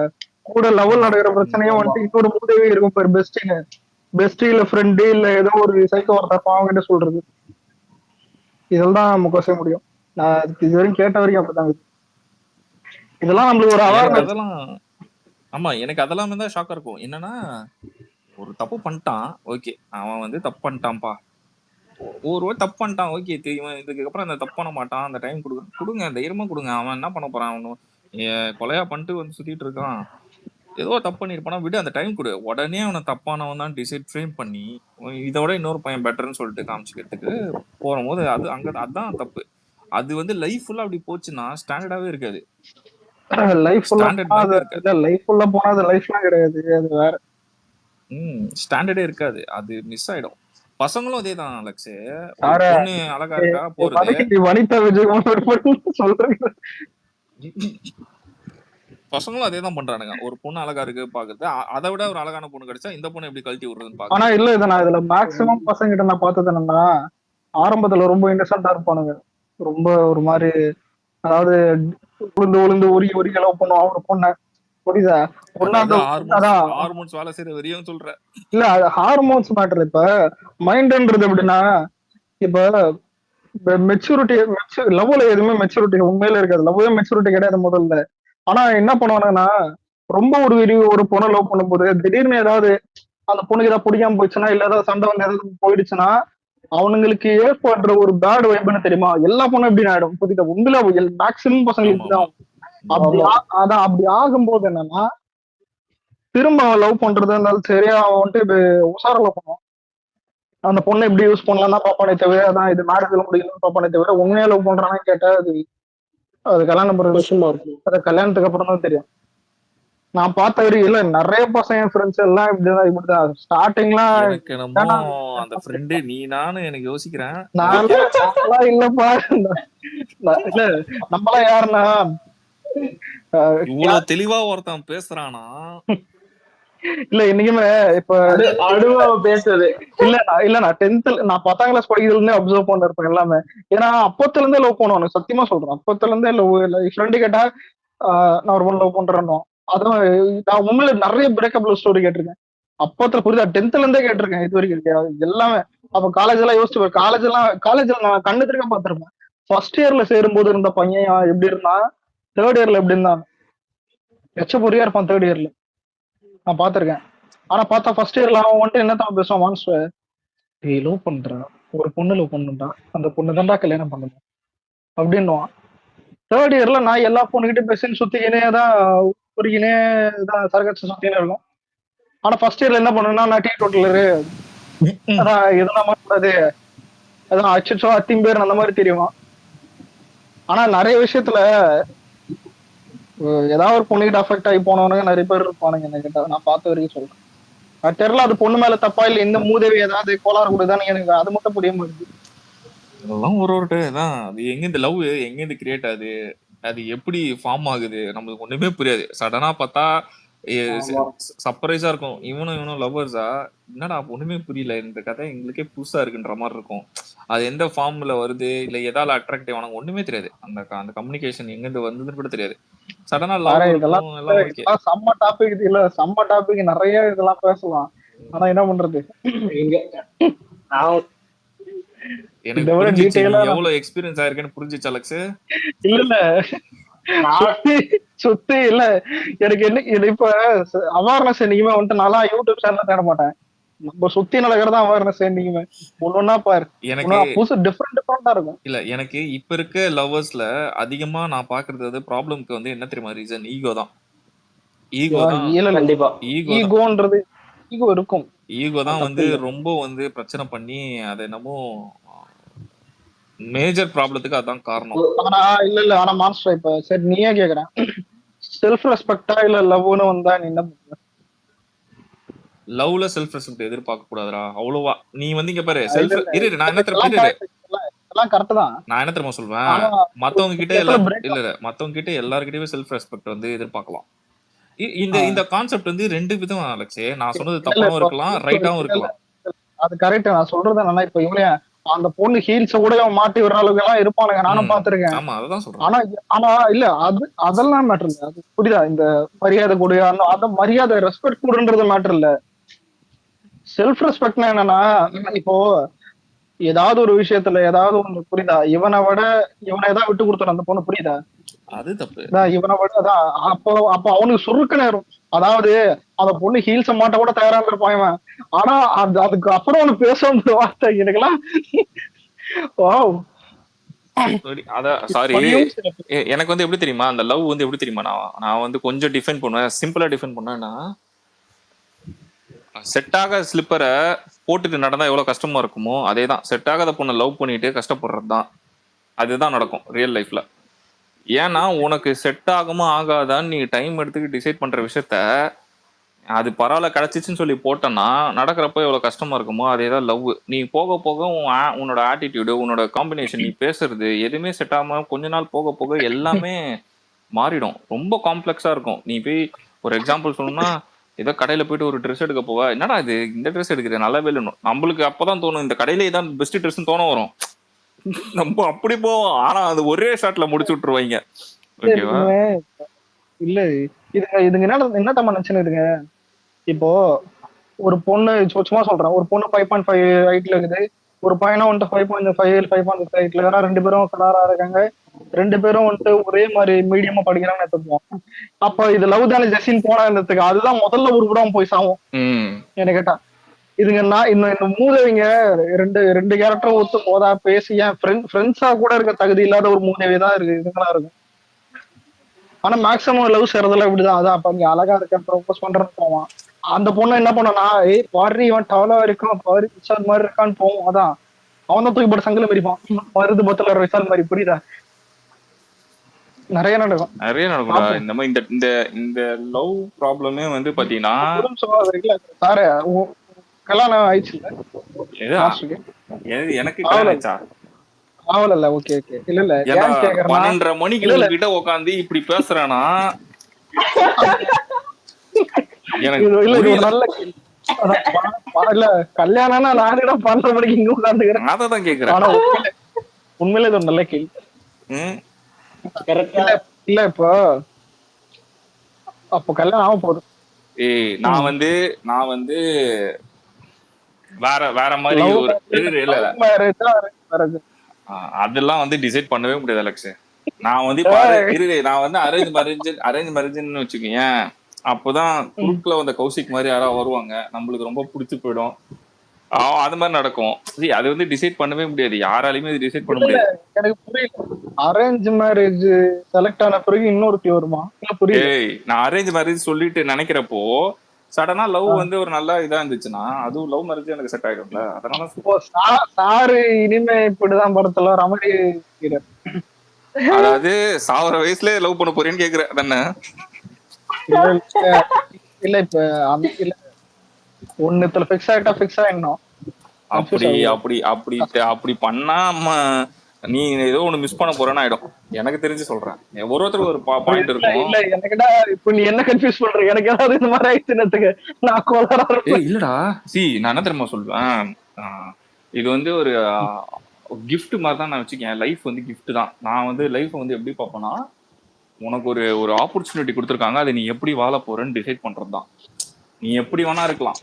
கூட லெவல் நடக்கிற பிரச்சனையும் வந்துட்டு இன்னொரு மூதேவி இருக்கும் பேர் பெஸ்ட் இல்ல ஃப்ரெண்டு இல்ல ஏதோ ஒரு சைக்கோ ஒருத்தர் அவங்க கிட்ட சொல்றது. இதெல்லாம் முக்கசே முடியும். நான் இது வரைக்கும் கேட்ட வரைக்கும் அப்படித்தாங்க. இதெல்லாம் நம்மளுக்கு ஒரு அவேர்னஸ். ஆமா, எனக்கு அதெல்லாம் தான் ஷாக்கா இருக்கும். என்னன்னா, ஒரு தப்பு பண்ணிட்டான், ஓகே அவன் வந்து தப்பு பண்ணிட்டான்ப்பா, ஒரு தப்பு பண்ணிட்டான், ஓகே தெரியும், இதுக்கு அப்புறம் அந்த தப்பு பண்ண மாட்டான், அந்த டைம் கொடுங்க, தைரியமா கொடுங்க. அவன் என்ன பண்ண போறான், அவனு கொலையா பண்ணிட்டு வந்து சுத்திட்டு இருக்கான், ஏதோ தப்பு பண்ணிருப்பானா விடு, அந்த டைம் கொடு. உடனே அவனை தப்பானவன் தான் டிசைட் ஃப்ரேம் பண்ணி இதோட இன்னொரு பையன் பெட்டர்ன்னு சொல்லிட்டு காமிச்சுக்கிறதுக்கு போகும்போது அதான் தப்பு. அது வந்து லைஃப் ஃபுல்லா அப்படி போச்சுன்னா ஸ்டாண்டர்டாவே இருக்காது. லைஃப் ஃபுல்லா போனா அது லைஃப்லாம் கிடையாது, அது வேற. ஸ்டாண்டர்டே இருக்காது, அது மிஸ் ஆயிடும். பசங்களும் அதேதான் அலெக்ஸ், பொண்ணு அழகா இருக்கா போறது, வனிதா விஜய் சொல்றீங்க, பசங்களும் அதேதான் பண்றானுங்க. ஒரு பொண்ணு அழகா இருக்கு பாக்குறது, அதை விட ஒரு அழகான பொண்ணு கிடைச்சா இந்த பொண்ணு எப்படி கழட்டி விடுறதுன்னு பாக்க. ஆனா இல்ல, இதை நான் இதுல மேக்சிமம் பசங்க கிட்ட நான் பார்த்தது என்னன்னா, ஆரம்பத்துல ரொம்ப இன்னசென்டா இருப்பானுங்க, ரொம்ப ஒரு மாதிரி, அதாவது உளுந்து உருகி லவ் பண்ணுவான் ஒரு பொண்ணை, புரியுதா? ஹார்மோன்ஸ் வேலை செய்யற வரையும் சொல்ற இல்ல, அது ஹார்மோன்ஸ் மேட்டர். இப்ப மைண்ட்ன்றது எப்படின்னா, இப்ப மெச்சூரிட்டி லவ்ல எதுவுமே மெச்சூரிட்டி உண்மையில இருக்காது, லவ்வே மெச்சூரிட்டி கிடையாது முதல்ல. ஆனா என்ன பண்ணுவானுங்கன்னா, ரொம்ப ஒரு பொண்ணை லவ் பண்ணும்போது திடீர்னு ஏதாவது அந்த பொண்ணுக்கு ஏதாவது பிடிக்காம போயிடுச்சுன்னா, இல்ல ஏதாவது சண்டை வந்து ஏதாவது போயிடுச்சுன்னா, அவனுங்களுக்கு ஏற்படுற ஒரு பேட் வைப்னு தெரியுமா, எல்லா பொண்ணும் எப்படி ஆயிடும் புரியுதா? உண்மையில மேக்சிமம் பசங்களுக்கு தான் அப்படி ஆகும்போது என்னன்னா, திரும்ப அவன் லவ் பண்றது இருந்தாலும் சரி, அவன் வந்துட்டு உசார லவ் பண்ணுவான். அந்த பொண்ணை எப்படி யூஸ் பண்ணலாம் தான் பாப்பானே தவிர, அதான் இது மேரேஜ்ல முடியணும்னு பாப்பானே தவிர, உண்மையா லவ் பண்றானு கேட்டா அது அது கல்யாணம் பண்றது கொஸ்டின் மார்க். அது கல்யாணத்துக்கு அப்புறம் தான் தெரியும். நான் பார்த்த வரைக்கும் இல்ல, நிறைய பசங்க ஃப்ரெண்ட்ஸ் எல்லாம் இப்படிதான் ஸ்டார்டிங்லாம். எனக்கு என்னமோ அந்த ஃப்ரெண்டு நீ நானு எனக்கு யோசிக்கிறேன். நான்லாம் இல்லப்பா. இல்ல நம்மளாம் யாருன்னா இவ்வளவு தெளிவா ஒருத்தன் பேசுறானா? இல்ல இன்னைக்குமே இப்ப அனுபவம் பேசுறது இல்ல நான் 10th நான் 10ஆம் கிளாஸ் படிக்கிறதுல இருந்தே அப்சர்வ் பண்ண இருப்பேன் எல்லாமே. ஏன்னா அப்பத்துல இருந்தே லவ் பண்ணுவானு சத்தியமா சொல்றேன். அப்பத்துல இருந்தே லவ் இல்ல ஃப்ரெண்டு கேட்டா நான் ஒரு பொண்ணு லவ் பண்றேன்னு. அதுவும் நான் உண்மையில நிறைய பிரேக்கப் லவ் ஸ்டோரி கேட்டிருக்கேன். அப்பத்துல புரியுதா 10th இருந்தே கேட்டிருக்கேன் இது வரைக்கும் எல்லாமே. அப்ப காலேஜ் எல்லாம் யோசிச்சு காலேஜ்ல நான் கண்ணு திருக்க பார்த்திருப்பேன். ஃபர்ஸ்ட் இயர்ல சேரும்போது இருந்த பையன் எப்படி இருந்தா, தேர்ட் இயர்ல எப்படி இருந்தான் எச்ச பொறியா இருப்பான். தேர்ட் இயர்ல நான் பாத்திருக்கேன். ஆனா பார்த்தா ஃபர்ஸ்ட் இயர்ல அவன் வந்துட்டு என்ன தான் பேசுவான், மான்ஸ்டர் லவ் பண்றான், ஒரு பொண்ணு லவ் பண்ணுடா, அந்த பொண்ணு தான்டா கல்யாணம் பண்ணணும் அப்படின்னுவான். தேர்ட் இயர்ல நான் எல்லா பொண்ணுகிட்ட பேசின்னு சுத்திக்கினே தான் பொறுக்கினே தான் சரகச்சு சுத்தினே இருக்கும். ஆனா ஃபர்ஸ்ட் இயர்ல என்ன பண்ணுன்னா, நான் டீ டோட்டலரு அதான் எதெல்லாம் கூடாது, அதான் அச்சோ அத்தின் பேர் அந்த மாதிரி தெரியுமா. ஆனா நிறைய விஷயத்துல ஏதாவது ஒரு பொண்ணுகிட்ட அஃபெக்ட் ஆகி போனவனுங்க நிறைய பேர் இருப்பானுங்க என்ன கேட்டா. நான் பார்த்த வரைக்கும் சொல்றேன். தெரியல அது பொண்ணு மேல தப்பா இல்ல இந்த மூதேவி ஏதாவது கோளாறு கொடுதான்னு எனக்கு அது மட்டும் புரிய மாட்டேங்குது. அதெல்லாம் ஒரு தான். அது எங்க இந்த லவ் எங்க இருந்து கிரியேட் ஆகுது, அது எப்படி ஃபார்ம் ஆகுது, நம்மளுக்கு ஒண்ணுமே புரியாது. சடனா பார்த்தா சர்ப்ரைஸா இருக்கும். இவனும் லவ்வர்ஸா, என்னடா ஒண்ணுமே புரியல, இந்த கதை எங்களுக்கே புதுசா இருக்குன்ற மாதிரி இருக்கும். அது எந்த ஃபார்ம்ல வருது இல்ல எதால அட்ராக்டிவ் ஆனாங்க ஒண்ணுமே தெரியாது. அந்த கம்யூனிகேஷன் எங்க இருந்து வந்ததுன்னு கூட தெரியாது. சடனா லவ் இதெல்லாம் இருக்கும், எல்லாம் ஓகே. செம்ம டாபிக் இல்ல, செம்ம டாபிக் நிறைய இதெல்லாம் பேசலாம். ஆனா என்ன பண்றது, எனக்கு புரிஞ்சிச்சு நீ எவ்வளவு எக்ஸ்பீரியன்ஸ் ஆயிருக்கேன்னு புரிஞ்சிச்சு அலெக்ஸ். இல்ல சுத்தி இல்ல எனக்கு என்ன இப்ப அவேர்னஸ் என்னைக்குமே வந்துட்டு நல்லா யூடியூப் சேனல் தேட மாட்டேன். நம்ம சுத்தி நடக்கிறதா அவேர்னஸ் என்னைக்குமே ஒன்னொன்னா பாரு. எனக்கு புதுசு டிஃபரெண்டா இருக்கும். இல்ல எனக்கு இப்ப இருக்க லவ்வர்ஸ்ல அதிகமா நான் பாக்குறது வந்து ப்ராப்ளம்க்கு வந்து என்ன தெரியுமா ரீசன், ஈகோ தான். ஈகோ இருக்கும். ஈகோ தான் வந்து ரொம்ப வந்து பிரச்சனை பண்ணி அதை என்னமோ மேஜர் ப்ராப்ளத்துக்கு அதான் காரணம். ஆனா இல்ல ஆனா மாஸ்டர் இப்ப சரி நீயே கேக்குறேன், செல்ஃப் ரெஸ்பெக்டா இல்ல லவ்னு வந்தா நீ என்ன பண்ணுவ? லவ்ல செல்ஃப் ரெஸ்பெக்ட் எதிர்பார்க்க கூடாதுடா அவ்வளவா. நீ வந்து இங்க பாரு செல்ஃப் நான் என்ன தெரியுமா சொல்வேன், மத்தவங்க கிட்ட மத்தவங்க கிட்ட எல்லார்கிட்டயுமே செல்ஃப் ரெஸ்பெக்ட் வந்து எதிர்பார்க்கலாம். இந்த கான்செப்ட் வந்து ரெண்டு விதம் அலெக்ஸ். நான் சொன்னது தப்பாவும் இருக்கலாம் ரைட்டாவும் இருக்கலாம். அது கரெக்ட். நான் சொல்றது என்னன்னா இப்ப இவனே அந்த பொண்ணு ஹீல்ஸ கூட மாட்டி விடுற அளவுக்கு எல்லாம் இருப்பானுங்க, நானும் பாத்துருக்கேன். ஆமா அதான் சொல்றேன். ஆனா இல்ல அதெல்லாம் மேட்டர் இல்ல. அது புரியுதா, இந்த மரியாதை கொடு அந்த மரியாதை ரெஸ்பெக்ட் கொடுன்றது மேட்டர் இல்ல. செல்ஃப் ரெஸ்பெக்ட்னா என்னன்னா, இப்போ ஏதாவது ஒரு விஷயத்துல ஏதாவது ஒண்ணு புரியுதா, இவனை ஏதாவது விட்டு கொடுத்துரும் அந்த பொண்ணு, புரியுதா, அது தப்பு. இவனை விட அதான் அப்ப அவனுக்கு சுருக்கு நேரம். அதாவது அந்த பொண்ணு ஹீல்ஸ மாட்ட கூட தயாரா இருப்பான் இவன். ஆனா அதுக்கு அப்புறம் அவனு பேச முடிய வார்த்தை எனக்கெல்லாம் சாரி. எனக்கு வந்து எப்படி தெரியுமா அந்த லவ் வந்து எப்படி தெரியுமா, நான் வந்து கொஞ்சம் டிஃபைன் பண்ணுவேன், சிம்பிளா டிஃபைன் பண்ணேன்னா, செட் ஆக ஸ்லிப்பரை போட்டுட்டு நடந்தா எவ்வளவு கஷ்டமா இருக்குமோ அதேதான் செட் ஆகாத பொண்ணை லவ் பண்ணிட்டு கஷ்டப்படுறது தான். அதுதான் நடக்கும் ரியல் லைஃப்ல. ஏன்னா உனக்கு செட் ஆகுமா ஆகாதான்னு நீ டைம் எடுத்துக்கிட்டு டிசைட் பண்ற விஷயத்த அது பரவாயில்ல கிடைச்சிச்சுன்னு சொல்லி போட்டேன்னா நடக்கிறப்ப எவ்வளவு கஷ்டமா இருக்குமோ அதேதான் லவ். நீ போக போக உன்னோட ஆட்டிடியூடு, உன்னோட காம்பினேஷன், நீ பேசுறது எதுவுமே செட் ஆகாம கொஞ்ச நாள் போக போக எல்லாமே மாறிடும். ரொம்ப காம்ப்ளெக்ஸா இருக்கும். நீ போய் ஒரு எக்ஸாம்பிள் சொல்லணும்னா, ஏதோ கடையில போயிட்டு ஒரு ட்ரெஸ் எடுக்க போவா, என்னடா இது இந்த ட்ரெஸ் எடுக்குது நல்லாவே இல்லைன்னு நம்மளுக்கு அப்பதான் தோணும், இந்த கடையில இதான் பெஸ்ட் ட்ரெஸ்ன்னு தோண வரும். நம்ம அப்படி போவோம், ஆனா அது ஒரே ஷாட்ல முடிச்சு விட்டுருவாங்க. ஓகேவா? இல்ல இதுங்க என்ன தம்மா நினைச்சுன்னு, இப்போ ஒரு பொண்ணு சும்மா சொல்றேன், ஒரு பொண்ணு 5.5 ஹைட்ல இருக்குது, ஒரு பையனும் வந்துட்டு 5.5 5.6 ஹைட்ல இருக்கான். ரெண்டு பேரும் கலரா இருக்காங்க, ரெண்டு பேரும் வந்துட்டு ஒரே மாதிரி மீடியமா படிக்கிறாங்கன்னு எடுத்துப்போம். அப்ப இது லவ் தானே ஜெஸ்டின் போனா இருந்ததுக்கு அதுதான் முதல்ல ஒரு கூட போய் சாவும் என்ன கேட்டா. இதுங்கன்னா இன்னும் மூதவிங்க ரெண்டு கேரக்டரும் ஒத்து போதா பேசி ஏன் ஃப்ரெண்ட்ஸா கூட இருக்க தகுதி இல்லாத ஒரு மூதவி தான் இருக்கு இதுங்களா இருக்கும். ஆனா மேக்சிமம் லவ் செய்யறதுல இப்படிதான். அதான் அப்ப நீ அழகா இருக்க ப்ரோபோஸ் பண்றேன்னு போவான், அந்த பொண்ணு என்ன பண்ணனா, ஏய் பாரு இவன் டாலா இருக்கான் பாரு, விஷால் மாதிரி இருக்கான்னு போவோம். அதான் அவன் தான் தூக்கி போட்டு சங்கில மறிப்பான், வருது பத்துல விஷால் மாதிரி. புரியுதா? நிறைய நடக்கும். நிறைய நடக்கும்டா இந்த மாதிரி. இந்த இந்த இந்த லவ் ப்ராப்ளமே வந்து பாத்தீங்கன்னா சாரு கல்யாணம் ஆயிடுச்சு எனக்கு கல்யாணம் ஆயிடுச்சா? ஆவல. Okay okay. இல்ல இல்ல, ஏன் கேக்குறேன்னா 12:30 மணிக்கு உங்ககிட்ட உட்காந்து இப்படி பேசுறானா எனக்கு நல்ல இல்ல கல்யாணம்னா நானே 12 மணிக்கு இங்க உட்காந்துக்கிறேன். அதான் கேக்குறேன். ஆனா உண்மையிலே இது ஒரு நல்ல கேள்வி. இல்ல இப்போ அப்போ கல்யாணம் ஆக போகுது. நான் வந்து வேற வேற மாதிரி ஒரு அதெல்லாம் வந்து டிசைட் பண்ணவே முடியாது அலெக்ஸ். நான் வந்து நான் வந்து அரேஞ்ச் மேரேஜ்னு வச்சுக்கோங்க. அப்போதான் குரூப்ல வந்த கௌசிக் மாதிரி யாராவது வருவாங்க, நம்மளுக்கு ரொம்ப பிடிச்சி போயிடும், அது மாதிரி நடக்கும். அது வந்து டிசைட் பண்ணவே முடியாது, யாராலையுமே அது டிசைட் பண்ண முடியாது. எனக்கு புரியல, அரேஞ்ச் மேரேஜ் செலக்ட் ஆன பிறகு இன்னொரு வருமா? புரியல. நான் அரேஞ்ச் மேரேஜ் சொல்லிட்டு நினைக்கிறப்போ சடனா லவ் வந்து ஒரு நல்ல இதா இருந்துச்சுன்னா அதுவும் லவ் மேரேஜ் எனக்கு செட் ஆயிடும்ல. அதனால சாரு இனிமே இப்படிதான் படத்துல ரமணி, அதாவது சாவர வயசுல லவ் பண்ண போறேன்னு கேக்குற தானே? இல்ல இப்ப இல்ல ஒண்ணுத்துல ஃபிக்ஸ் ஆயிட்டா ஃபிக்ஸ் ஆயிடணும். அப்படி அப்படி அப்படி அப்படி பண்ணா நீ ஏதோ ஒண்ணு மிஸ் பண்ண போறேன்னு ஆயிடும். எனக்கு தெரிஞ்சு சொல்றேன், ஒருத்தருக்கு ஒரு பாயிண்ட் இருக்கும். இல்ல எனக்குடா இப்ப நீ என்ன கன்ஃபியூஸ் பண்ற? எனக்கு ஏதாவது இந்த மாதிரி ஆயிடுச்சுன்னதுக்கு நான் கோலரா இருப்பேன். இல்லடா நான் என்ன தெரியுமா சொல்லுவேன், இது வந்து ஒரு கிஃப்ட் மாதிரி தான் நான் வச்சுக்கேன். லைஃப் வந்து கிஃப்ட் தான். நான் வந்து லைஃப் வந்து எப்படி பார்ப்பேன்னா, உனக்கு ஒரு ஆப்பர்ச்சுனிட்டி கொடுத்துருக்காங்க, அதை நீ எப்படி வாழ போறேன்னு டிசைட் பண்றது தான். நீ எப்படி வேணா இருக்கலாம்,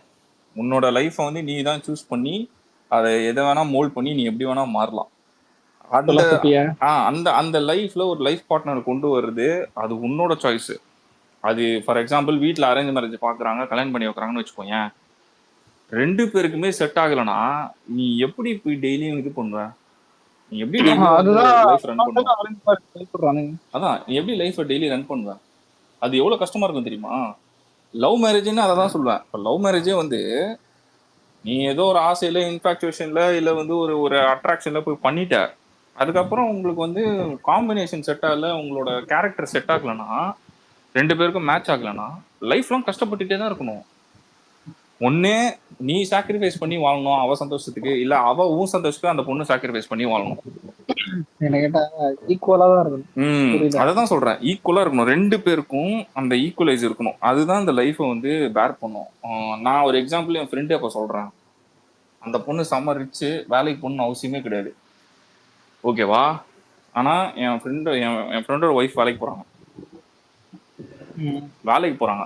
உன்னோட லைஃப்பை வந்து நீ தான் சூஸ் பண்ணி அதை எதை வேணா மோல்ட் பண்ணி நீ எப்படி வேணா மாறலாம். அந்த அந்த லைஃப்ல ஒரு லைஃப் பார்ட்னர் கொண்டு வருது, அது உன்னோட சாய்ஸ். அது ஃபார் எக்ஸாம்பிள் வீட்டில் அரேஞ்ச் மேரேஜ் பாக்குறாங்க, கல்யாணம் பண்ணி வைக்கிறாங்கன்னு வச்சுக்கோங்க, 2 பேருக்குமே செட் ஆகலைன்னா நீ எப்படி போய் டெய்லியும் இது பண்ணுவ? நீ எப்படி லைஃப் ரன் பண்ணுவ? அதான் நீ எப்படி லைஃப் டெய்லி ரன் பண்ணுவ? அது எவ்வளவு கஷ்டமா இருக்கும் தெரியுமா? லவ் மேரேஜ்ன்னு அதை தான் சொல்லுவேன். இப்போ லவ் மேரேஜே வந்து நீ ஏதோ ஒரு ஆசையில, இன்ஃபாக்சுவேஷன்ல, இல்லை வந்து ஒரு அட்ராக்ஷன்ல போய் பண்ணிட்ட, அதுக்கப்புறம் உங்களுக்கு வந்து காம்பினேஷன் செட் ஆகல, உங்களோட கேரக்டர் செட் ஆகலன்னா, 2 பேருக்கும் மேட்ச் ஆகலன்னா லைஃப் லாங் கஷ்டப்பட்டுட்டே தான் இருக்கணும். ஒண்ணு நீ சாக்ரிஃபைஸ் பண்ணி வாழணும் அவ சந்தோஷத்துக்கு, இல்ல அவ உன் சந்தோஷத்துக்கு அந்த பொண்ணு சாக்ரிஃபைஸ் பண்ணி வாழணும். அதான் சொல்றேன், ஈக்குவலா இருக்கணும். 2 பேருக்கும் அந்த ஈக்குவலைஸ் இருக்கணும். அதுதான் இந்த லைஃபை வந்து பேர் பண்ணும். நான் ஒரு எக்ஸாம்பிள் என் ஃப்ரெண்டு அப்ப சொல்றேன். அந்த பொண்ணு செம்ம ரிச்சு, வேலைக்கு போகணும்னு அவசியமே கிடையாது, ஓகேவா? ஆனா என் ஃப்ரெண்டோட ஒய்ஃப் வேலைக்கு போறாங்க.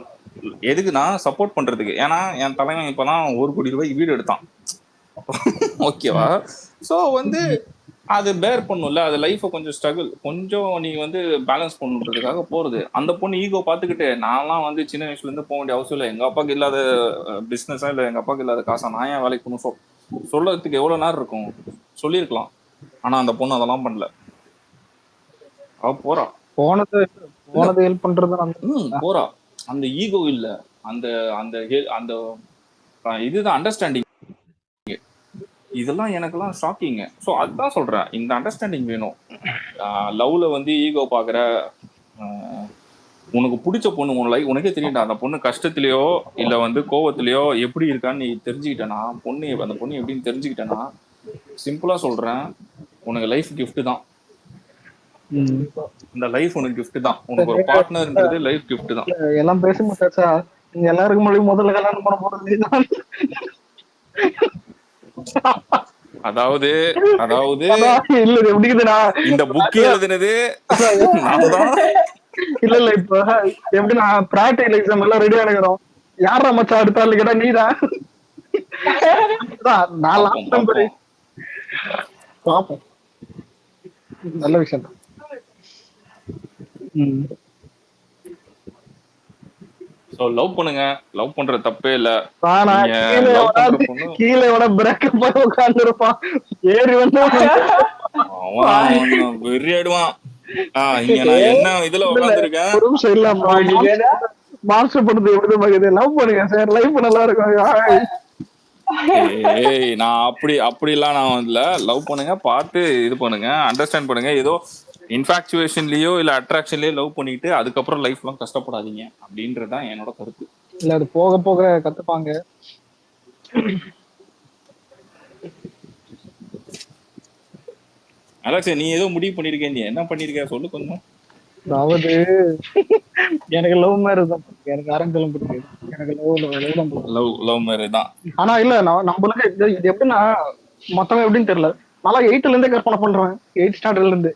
எதுக்குன்னா சப்போர்ட் பண்றதுக்கு. ஏன்னா என் தலைவன் இப்பதான் 1 கோடி ரூபாய்க்கு வீடு எடுத்தான், ஓகேவா? சோ வந்து அது பேர் பண்ணும்ல, அது லைஃபை கொஞ்சம் ஸ்ட்ரகிள், கொஞ்சம் நீ வந்து பேலன்ஸ் பண்ணுன்றதுக்காக போறது. அந்த பொண்ணு ஈகோ பார்த்துக்கிட்டு, நான்லாம் வந்து சின்ன வயசுல இருந்து போக வேண்டிய அவசியம் இல்லை, எங்க அப்பாவுக்கு இல்லாத பிசினஸா இல்லை எங்க அப்பாவுக்கு இல்லாத காசா நான் ஏன் வேலைக்கு போகணும் சொல்றதுக்கு எவ்வளவு நேரம் இருக்கும்? சொல்லியிருக்கலாம். ஆனா அந்த பொண்ணு அதெல்லாம் பண்ணல, அவ போறா. போனது ஹெல்ப் பண்றது போறா. அந்த ஈகோ இல்ல, அந்த அந்த அந்த இதுதான் அண்டர்ஸ்டாண்டிங். இதெல்லாம் எனக்கெல்லாம் ஷாக்கிங்க. ஸோ அதுதான் சொல்றேன், இந்த அண்டர்ஸ்டாண்டிங் வேணும். லவ்ல வந்து ஈகோ பாக்குற, உனக்கு பிடிச்ச பொண்ணு உனக்கே தெரியும்டா, அந்த பொண்ணு கஷ்டத்திலயோ இல்ல வந்து கோவத்திலயோ எப்படி இருக்கான்னு நீ தெரிஞ்சுக்கிட்டேன்னா, அந்த பொண்ணு எப்படின்னு தெரிஞ்சுக்கிட்டேன்னா, சிம்பிளா சொல்றேன், உனக்கு லைஃப் கிஃப்ட் தான். இந்த லைஃப் உனக்கு கிஃப்ட் தான். உனக்கு ஒரு பார்ட்னர்ன்றது லைஃப் கிஃப்ட் தான். எல்லாம் பேச மாட்டாச்சா? நீங்க எல்லாருக்கும் முன்னாடி முதல்ல கல்யாணம் பண்ண போறது. அதாவது இந்த புக் எழுதுனது இல்ல இல்ல, இப்ப எப்படி நான் பிராக்டிகல் எக்ஸாம் எல்லாம் ரெடியா இருக்கிறோம், யாரா மச்சா அடுத்தாலும் கேட்டா நீதான். நான் லாஸ்ட் டைம் பாப்போம், நல்ல விஷயம் தான். சோ லவ் பண்ணுங்க, லவ் பண்ற தப்பே இல்ல. கீழே விட பிரேக்கப் போய் உட்கார்ந்துருப்பான், ஏறி வந்து வெறியாடுவான். இங்க நான் என்ன இதுல உட்கார்ந்துருக்கேன், மாஸ்டர் படத்தை எப்படி பாக்குது? லவ் பண்ணுங்க சார், லைஃப் நல்லா இருக்கும். ஏய் நான் அப்படிலாம் நான் இல்ல. லவ் பண்ணுங்க, பார்த்து இது பண்ணுங்க, அண்டர்ஸ்டாண்ட் பண்ணுங்க. ஏதோ இன்ஃபாக்சுவேஷன்லயோ இல்ல அட்ராக்ஷன்லயோ லவ் பண்ணிட்டு அதுக்கப்புறம் லைஃப்லாம் கஷ்டப்படாதீங்க அப்படின்றதுதான் என்னோட கருத்து. இல்ல அது போக போக கத்துப்பாங்க. அலெக்ஸ் நீ ஏதோ முடிவு பண்ணிருக்கேன், நீ என்ன பண்ணிருக்க சொல்லு கொஞ்சம். அதாவது எனக்கு லவ் மேரேஜ் தான் பிடிக்கும். எனக்கு அரங்கலம் பிடிக்காது. எனக்கு லவ் மேரேஜ் தான். ஆனா இல்ல நம்மளுக்கு இது எப்படின்னா மத்தவங்க எப்படின்னு தெரியல. நல்லா 8th இருந்தே கற்பனை பண்றேன். 8th ஸ்டாண்டர்ட்ல இருந்து